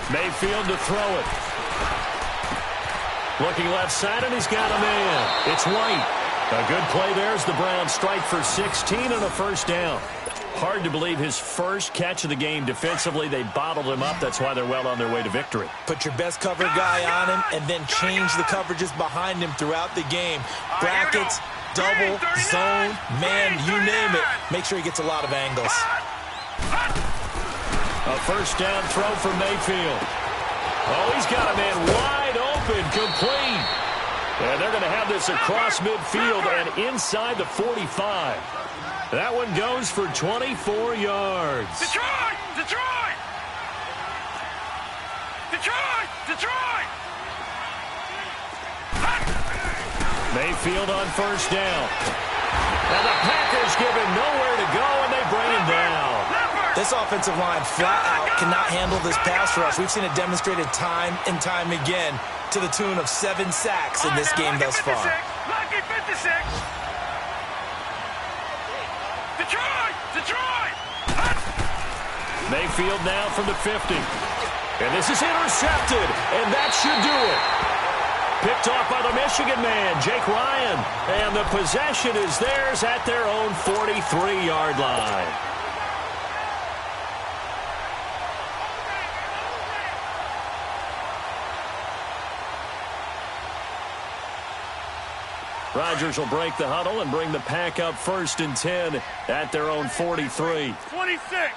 Mayfield to throw it. Looking left side, and he's got a man. It's White. A good play there as the Browns strike for 16 and a first down. Hard to believe his first catch of the game defensively. They bottled him up. That's why they're well on their way to victory. Put your best cover guy on him and then change the coverages behind him throughout the game. Brackets, double, zone, man, you name it. Make sure he gets a lot of angles. A first down throw for Mayfield. Oh, he's got a man wide open, complete. And they're going to have this across midfield and inside the 45. That one goes for 24 yards. Detroit! Detroit! Detroit! Detroit! Mayfield on first down. And the Packers give him nowhere to go, and they bring him down. This offensive line flat out cannot handle this pass rush. We've seen it demonstrated time and time again to the tune of 7 sacks in this game thus far. Lucky 56. Detroit! Detroit! Mayfield now from the 50. And this is intercepted, and that should do it. Picked off by the Michigan man, Jake Ryan. And the possession is theirs at their own 43-yard line. Rodgers will break the huddle and bring the Pack up 1st and 10 at their own 43. 26.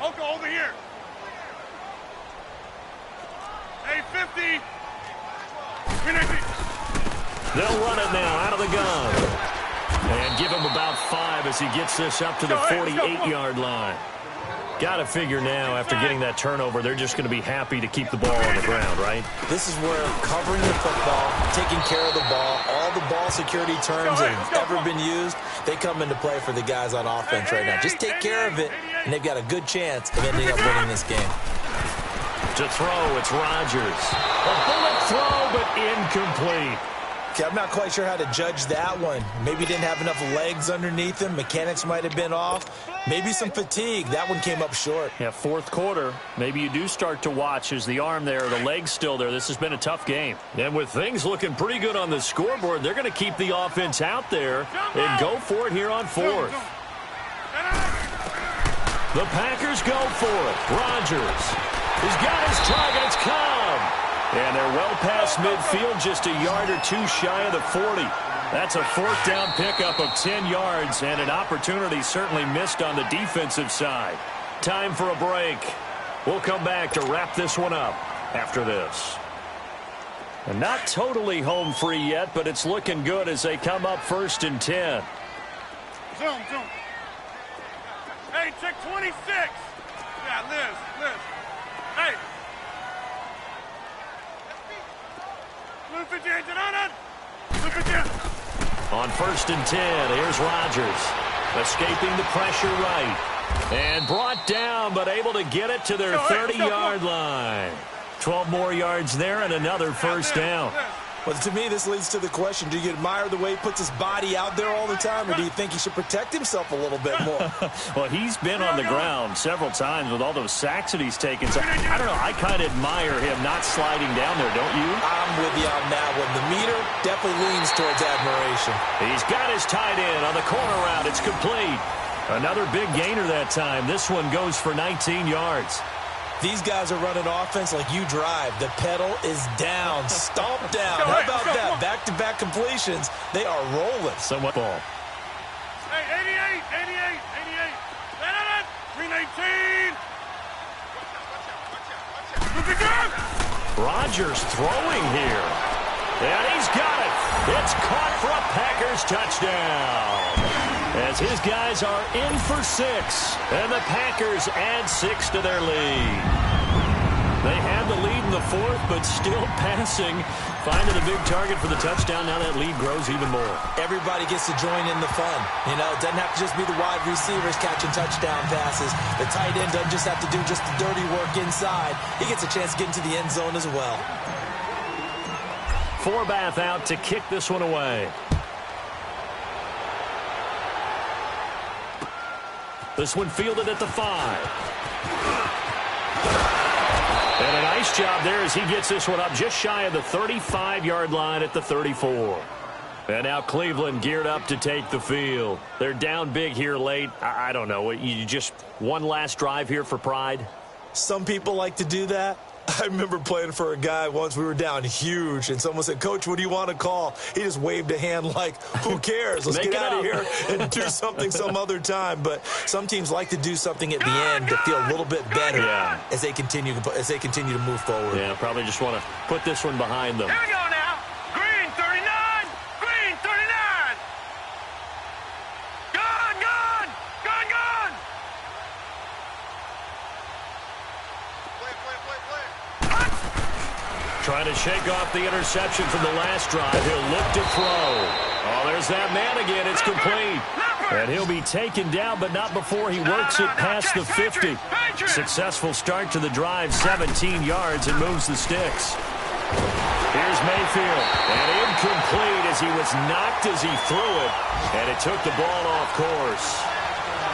Okay, over here. Hey, 50. They'll run it now out of the gun. And give him about 5 as he gets this up to the 48-yard line. Got to figure now, after getting that turnover, they're just going to be happy to keep the ball on the ground, right? This is where covering the football, taking care of the ball, all the ball security terms that have ever been used, they come into play for the guys on offense right now. Just take care of it, and they've got a good chance of ending up winning this game. To throw, it's Rodgers. A bullet throw, but incomplete. Okay, I'm not quite sure how to judge that one. Maybe he didn't have enough legs underneath him. Mechanics might have been off. Maybe some fatigue. That one came up short. Yeah, 4th quarter. Maybe you do start to watch as the arm there, the leg's still there. This has been a tough game. And with things looking pretty good on the scoreboard, they're going to keep the offense out there and go for it here on 4th. The Packers go for it. Rodgers. He's got his targets come. And they're well past midfield, just a yard or 2 shy of the 40. That's a 4th down pickup of 10 yards, and an opportunity certainly missed on the defensive side. Time for a break. We'll come back to wrap this one up after this. And not totally home free yet, but it's looking good as they come up 1st and 10. Zoom. Hey, check 26. Yeah, Liz. Hey. On 1st and 10, here's Rodgers. Escaping the pressure right. And brought down, but able to get it to their 30-yard line. 12 more yards there and another 1st down. Well, to me, this leads to the question, do you admire the way he puts his body out there all the time, or do you think he should protect himself a little bit more? Well, he's been on the ground several times with all those sacks that he's taken. So, I don't know, I kind of admire him not sliding down there, don't you? I'm with you on that one. The meter definitely leans towards admiration. He's got his tight end on the corner route. It's complete. Another big gainer that time. This one goes for 19 yards. These guys are running offense like you drive. The pedal is down, stomp down. How about that? Back-to-back completions. They are rolling. Somewhat ball. Hey, 88. 319. Rodgers throwing here. And he's got it. It's caught for a Packers touchdown. As his guys are in for 6. And the Packers add 6 to their lead. They had the lead in the 4th, but still passing. Finding a big target for the touchdown. Now that lead grows even more. Everybody gets to join in the fun. You know, it doesn't have to just be the wide receivers catching touchdown passes. The tight end doesn't just have to do just the dirty work inside. He gets a chance to get into the end zone as well. Forbath out to kick this one away. This one fielded at the 5. And a nice job there as he gets this one up just shy of the 35-yard line at the 34. And now Cleveland geared up to take the field. They're down big here late. I don't know. You just one last drive here for pride? Some people like to do that. I remember playing for a guy once. We were down huge, and someone said, "Coach, what do you want to call?" He just waved a hand like, who cares? Let's get out of here and do something some other time. But some teams like to do something at the end to feel a little bit better as they continue to move forward. Yeah, probably just want to put this one behind them. Here we go now. Green 39. Green 39. Gone, gone. Gone, gone. Trying to shake off the interception from the last drive. He'll look to throw. Oh, there's that man again. It's complete. And he'll be taken down, but not before he works it past the 50. Successful start to the drive, 17 yards, and moves the sticks. Here's Mayfield. And incomplete as he was knocked as he threw it. And it took the ball off course.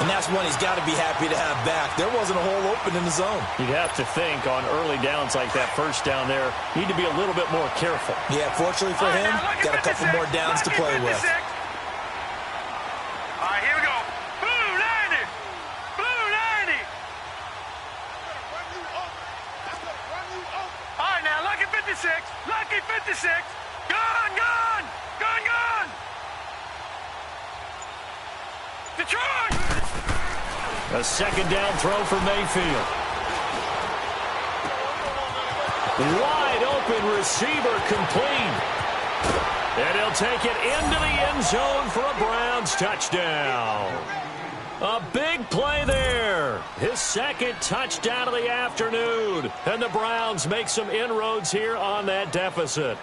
And that's one he's got to be happy to have back. There wasn't a hole open in the zone. You'd have to think on early downs like that first down there, need to be a little bit more careful. Yeah, fortunately for him, got a couple more downs to play with. All right, here we go. Blue 90. Blue 90. All right, now, lucky 56. Lucky 56. Gone, gone. Gone, gone. Detroit. A second down throw for Mayfield. Wide open receiver complete. And he'll take it into the end zone for a Browns touchdown. A big play there. His second touchdown of the afternoon. And the Browns make some inroads here on that deficit.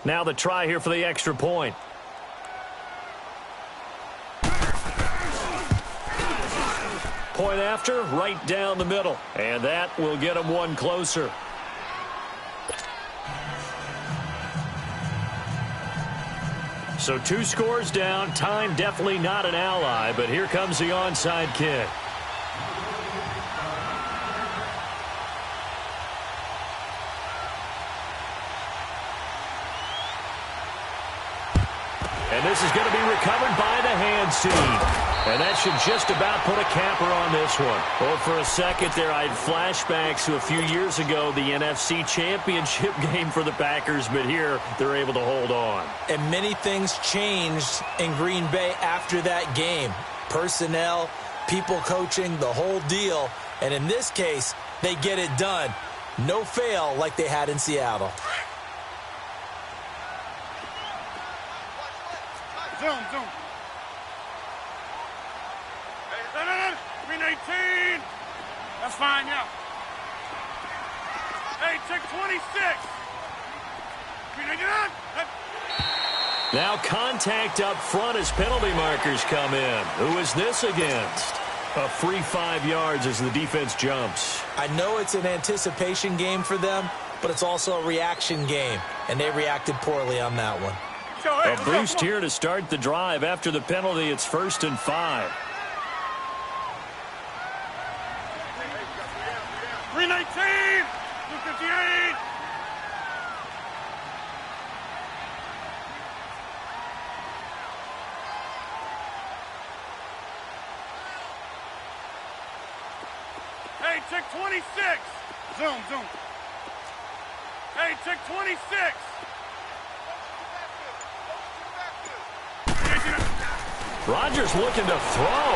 Now the try here for the extra point. Point after, right down the middle. And that will get him one closer. So 2 scores down. Time definitely not an ally, but here comes the onside kick. And this is going to be recovered by the hands team. And that should just about put a capper on this one. Well, for a second there, I had flashbacks to a few years ago, the NFC Championship game for the Packers, but here they're able to hold on. And many things changed in Green Bay after that game. Personnel, people coaching, the whole deal. And in this case, they get it done. No fail like they had in Seattle. Zoom, zoom. Hey, 319. That's fine, yeah. Hey, check 26. 319. Now contact up front as penalty markers come in. Who is this against? A free 5 yards as the defense jumps. I know it's an anticipation game for them, but it's also a reaction game, and they reacted poorly on that one. A boost here to start the drive. After the penalty, it's 1st and 5. 319. 258. Hey, check 26. Zoom, zoom. Hey, check 26. Rodgers looking to throw.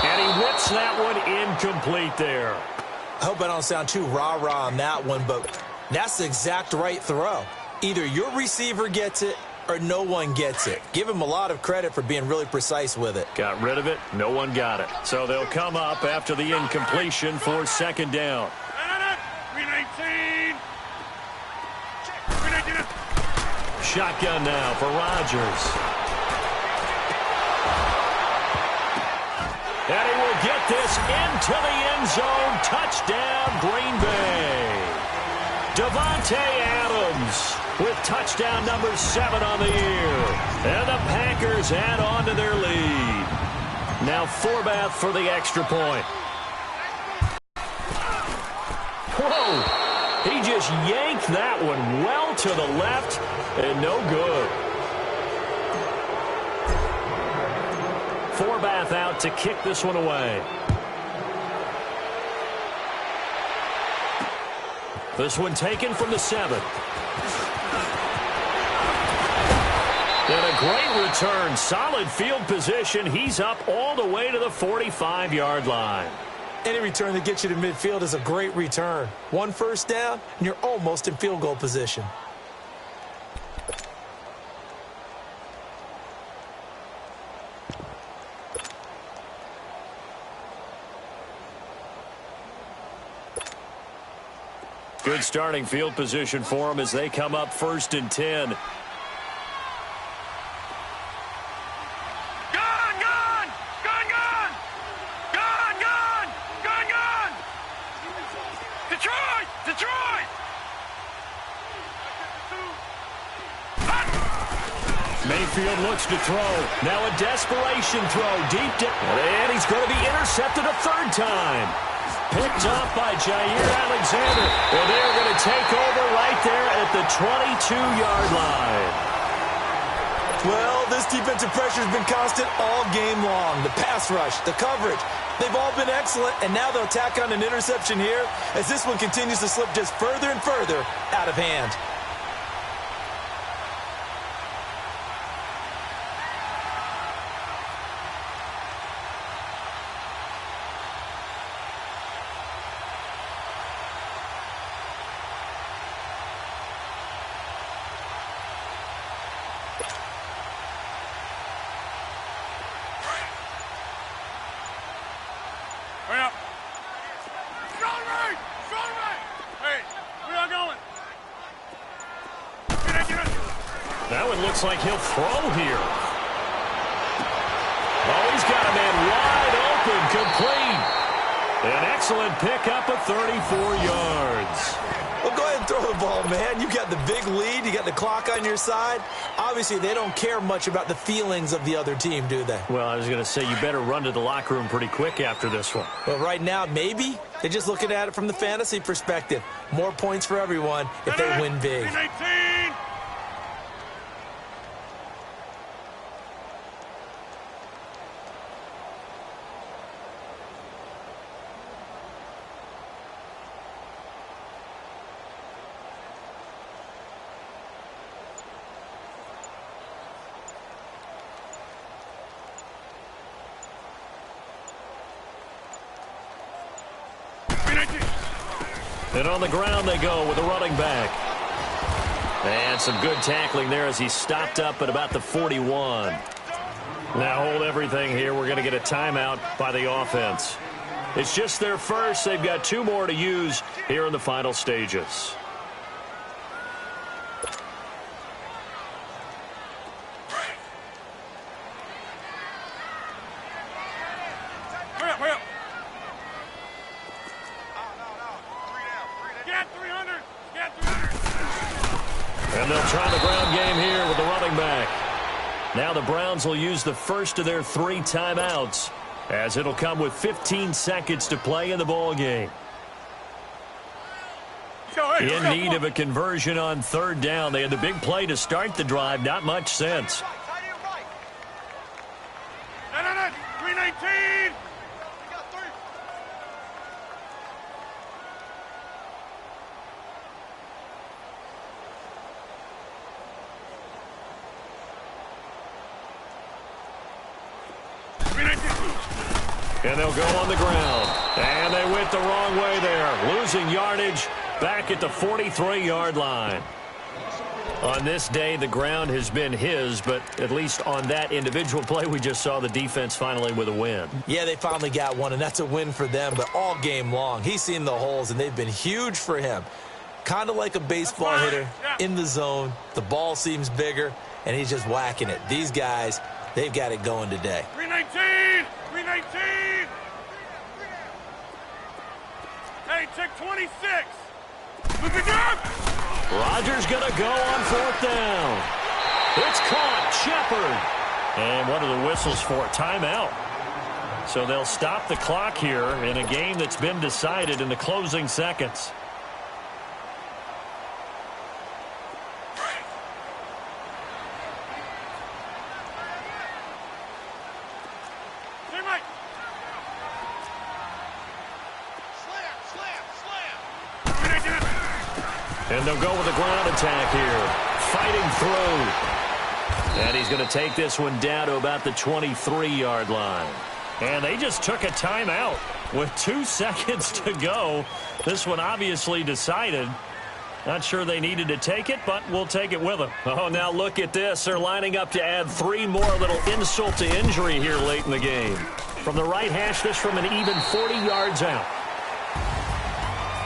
And he whips that one incomplete there. I hope I don't sound too rah-rah on that one, but that's the exact right throw. Either your receiver gets it or no one gets it. Give him a lot of credit for being really precise with it. Got rid of it. No one got it. So they'll come up after the incompletion for 2nd down. 319. Shotgun now for Rodgers. And he will get this into the end zone. Touchdown, Green Bay. Davante Adams with touchdown number 7 on the year. And the Packers add on to their lead. Now Forbath for the extra point. Whoa! He just yanked that one well to the left and no good. Forbath out to kick this one away. This one taken from the 7. And a great return. Solid field position. He's up all the way to the 45-yard line. Any return that gets you to midfield is a great return. 1 first down, and you're almost in field goal position. Good starting field position for them as they come up 1st and 10. Mayfield looks to throw. Now a desperation throw deep down. And he's going to be intercepted a 3rd time. Picked up by Jair Alexander. And they're going to take over right there at the 22-yard line. Well, this defensive pressure has been constant all game long. The pass rush, the coverage, they've all been excellent. And now they'll tack on an interception here as this one continues to slip just further and further out of hand. Now it looks like he'll throw here. Oh, he's got a man wide open, complete. An excellent pickup of 34 yards. Well, go ahead and throw the ball, man. You got the big lead. You got the clock on your side. Obviously, they don't care much about the feelings of the other team, do they? Well, I was going to say you better run to the locker room pretty quick after this one. But right now, maybe they're just looking at it from the fantasy perspective. More points for everyone if they win big. 19. And on the ground they go with the running back. And some good tackling there as he stopped up at about the 41. Now hold everything here. We're going to get a timeout by the offense. It's just their first. They've got 2 more to use here in the final stages. And they'll try the ground game here with the running back. Now the Browns will use the first of their 3 timeouts as it'll come with 15 seconds to play in the ball game. In need of a conversion on 3rd down. They had the big play to start the drive. Not much sense. 319. And they'll go on the ground. And they went the wrong way there. Losing yardage back at the 43-yard line. On this day, the ground has been his, but at least on that individual play, we just saw the defense finally with a win. Yeah, they finally got one, and that's a win for them, but all game long, he's seen the holes, and they've been huge for him. Kind of like a baseball hitter in the zone. The ball seems bigger, and he's just whacking it. These guys, they've got it going today. 319. 319. Hey, check 26. Look at that. Rodgers going to go on 4th down. It's caught. Shepard. And what are the whistles for? Timeout. So they'll stop the clock here in a game that's been decided in the closing seconds. And they'll go with a ground attack here. Fighting through. And he's going to take this one down to about the 23-yard line. And they just took a timeout with 2 seconds to go. This one obviously decided. Not sure they needed to take it, but we'll take it with them. Oh, now look at this. They're lining up to add 3 more, little insult to injury here late in the game. From the right hash, this from an even 40 yards out.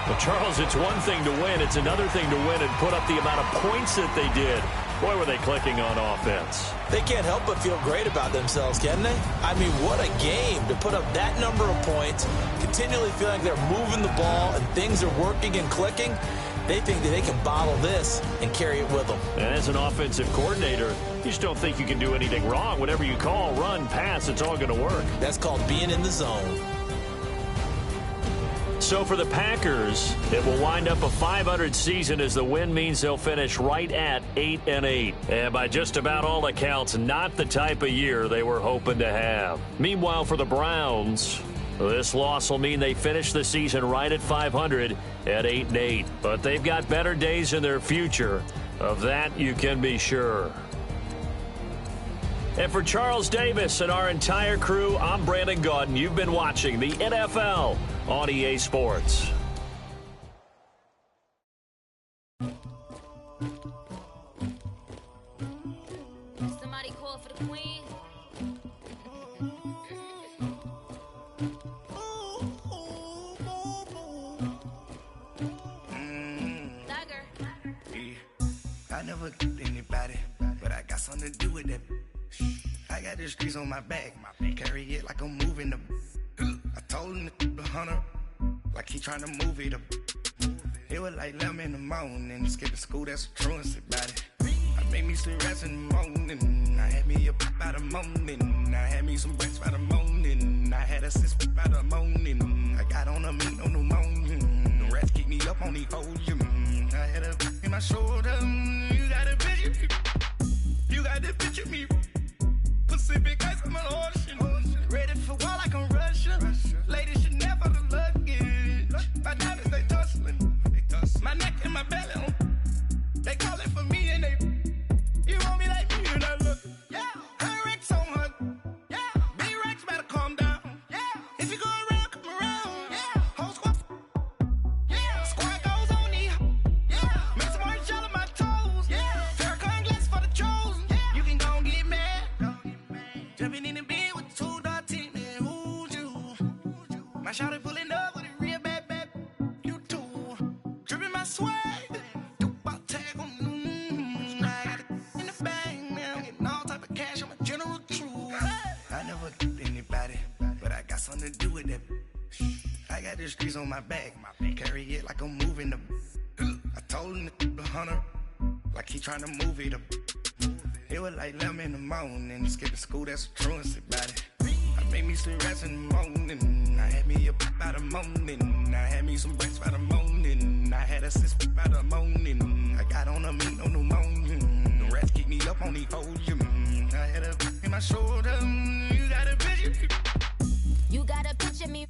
Well, Charles, it's one thing to win. It's another thing to win and put up the amount of points that they did. Boy, were they clicking on offense. They can't help but feel great about themselves, can they? I mean, what a game to put up that number of points, continually feeling like they're moving the ball and things are working and clicking. They think that they can bottle this and carry it with them. And as an offensive coordinator, you just don't think you can do anything wrong. Whatever you call, run, pass, it's all going to work. That's called being in the zone. So for the Packers, it will wind up a 500 season as the win means they'll finish right at 8-8. And by just about all accounts, not the type of year they were hoping to have. Meanwhile, for the Browns, this loss will mean they finish the season right at 500 at 8-8. But they've got better days in their future. Of that, you can be sure. And for Charles Davis and our entire crew, I'm Brandon Gaudin. You've been watching the NFL on EA Sports. Somebody call for the queen. I never killed anybody, but I got something to do with that. I got the streets on my back, carry it like I'm moving the. I told him to the hunter, like he trying to move it up. It was like 11 in the morning, skipping school, that's a truancy about it. I made me some rest in the morning, I had me a pop by the morning, I had me some breaks by the morning, I had a six by the morning, I got on a meat on the morning, the rats keep me up on the volume, I had a in my shoulder, you got a picture me, you got the picture me, Pacific ice on my ocean, ready for war like I'm Russian, ladies should never the luggage, my diamonds they tussling, my neck and my belly, they calling for me and they, you want me like me and I look, yeah, her Rex on her, yeah, B-Rex better calm down, yeah, if you go around, come around, yeah, whole squad, yeah, squad goes on the, yeah, make some orange gel on my toes, yeah, Farrakhan glass for the chosen, yeah, you can go and get mad, jumping in the bed with the 2-R-3ALL's, man, who's you, my shawty pulling up with a real bad, you too, dripping my swag, something to do with that. I got the streets on my back, carry it like I'm moving the. I told him to the hunter, like he trying to move it up. It was like 11 in the morning, skipping school, that's a truancy about it. I made me some rest in the morning, I had me a pop by the morning, I had me some breaks by the morning, I had a six by the morning, I got on a meat on the morning, the rats keep me up on the volume, I had a in my shoulder, you got a picture. You gotta picture me.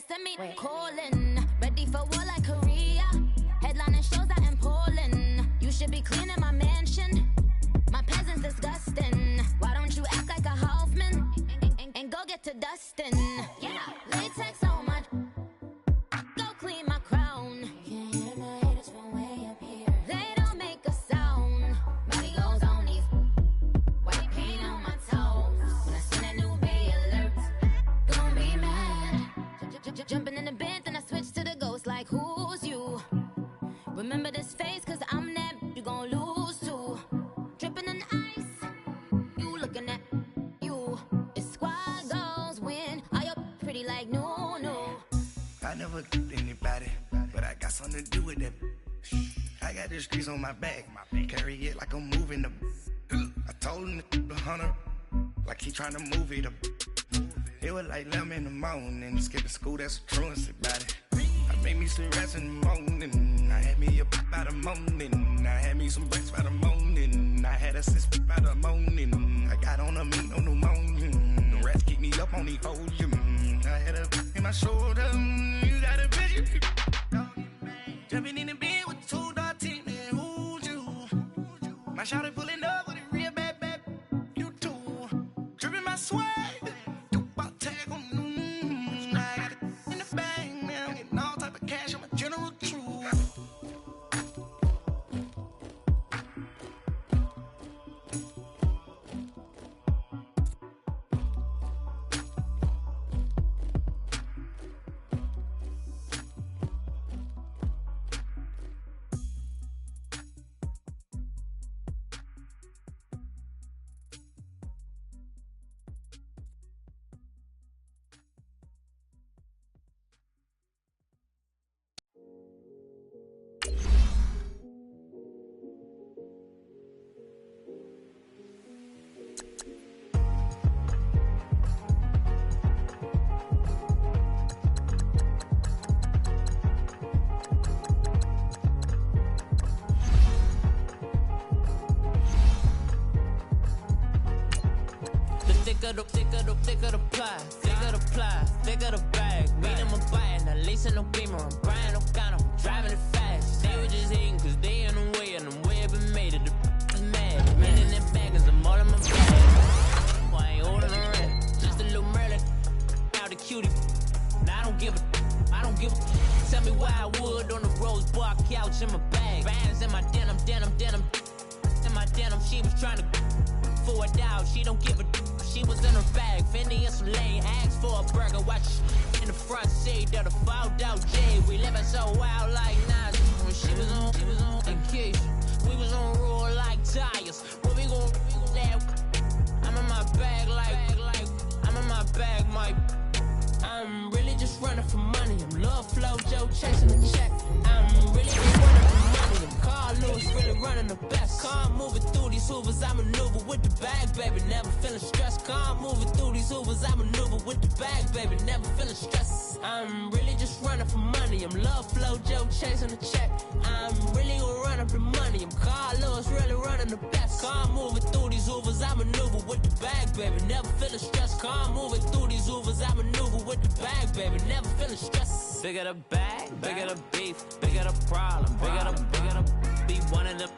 Send me calling. Ready for war like Korea. Headlining shows out in Poland. You should be cleaning my mansion. My peasants disgusting. Why don't you act like a Hoffman and go get to dustin'? Yeah, latex on my. Go clean my crown. Can't hear my haters from way up here. They don't make a sound. Money goes on these. White paint on my toes. When I send a new bay alert. Jumping in the bed, then I switch to the ghost like who's you? Remember this face, cause I'm that you gon' lose too. Dripping in ice, you looking at you. It's squad goals win, are you pretty like no? I never killed anybody, but I got something to do with that. I got the streets on my back, carry it like I'm moving the. I told him to the hunter, like he trying to move it up. It was like 11 in the morning. Skipping school, that's a truancy about it. I made me some rest in the morning. I had me a pop by the morning. I had me some breaks by the morning. I had a sis by the morning. I got on a meat, no pneumonia. The rats keep me up on the podium. I had a in my shoulder. You got a bitch. Jumping in the bed with the 2-team. Who's you? My shawty pulling up with a real bad. You too. Dripping my swag. Thicker the ply, thicker the bag. Meet them a buy, not leasing no beamer. I'm buying no counter, I'm driving it fast. They were just hating cause they in the way, and the way I've been made it. The is mad. Men in them baggers, I'm all in my bag. I ain't holding a red, just a little Merlin. Out the cutie. Now I don't give a. Tell me why I would on the rose bar couch in my bag. Bands in my denim. In my denim, she was trying to for a doubt. She don't give a. She was in her bag, Fendi and some lane, asked for a burger, watch in the front seat of the fouled out J. We living so wild like Nas. When she was on vacation, we was on roll like tires. When we gon' that, I'm in my bag like I'm in my bag, Mike. I'm really just running for money. I'm Love Flow Joe chasing the check. I'm really just running for money. I'm Carl Lewis really running the best. Car moving through these Hoovers, I maneuver with the bag, baby. Never feeling stressed. Car moving through these Hoovers, I maneuver with the bag, baby. Never feeling stressed. I'm really just running for money. I'm Love Flow Joe chasing the check. I'm really gonna run up the money. I'm Carl Lewis really running the best. Car moving through these Hoovers, I maneuver with the bag, baby. Never feeling stressed. Car moving through these Hoovers, I maneuver with the bag, baby. Never feeling stressed. Bigger the bag, bigger the beef, bigger the problem, bigger the be one of the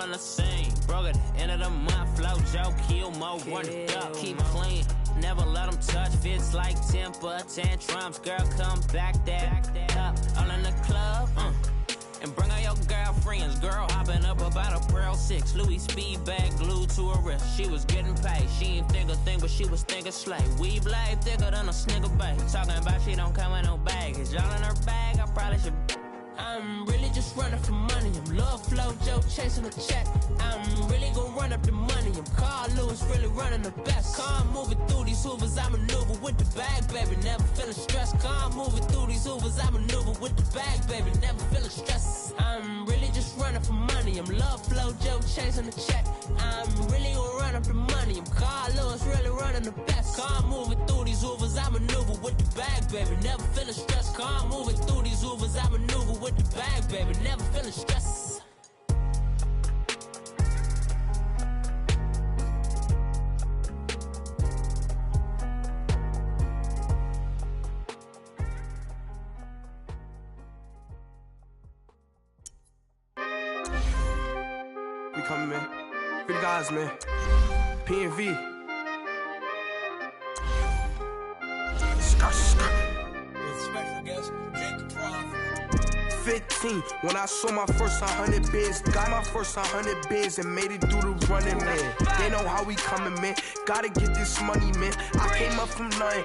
all in the same. Broke at the end of the month, Flow Joe, kill mo, run it up, keep clean. Never let them touch, fits like temper tantrums. Girl, come back that up, all in the club, and bring all your girlfriends. Girl, hopping up about a Pearl 6, Louis speed bag glued to her wrist. She was getting paid, she ain't think a thing, but she was thinking slay. We blade thicker than a Snicker bag. Talking about she don't come with no baggage. Y'all in her bag, I probably should. I'm really just running for money. I'm Love Flow Joe chasing a check. I'm really gonna run up the money. I'm Carl Lewis really running the best. Car moving through these Hoovers, I maneuver with the bag, baby. Never feeling stressed. Car moving through these Hoovers, I maneuver with the bag, baby. Never feeling stressed. I'm really just running for money. I'm Love Flow Joe chasing a check. I'm really gonna run up the money. I'm Carl Lewis really running the best. Car moving through these Hoovers, I maneuver with the bag, baby. Never feeling stressed. Car moving through these Hoovers, I maneuver with the bag, baby. Never feeling stressed. We coming, man. Free the guys, man. P&V. 15, when I saw my first 100 bids, got my first 100 bids and made it through the running, man. They know how we coming, man. Gotta get this money, man. I came up from nothing.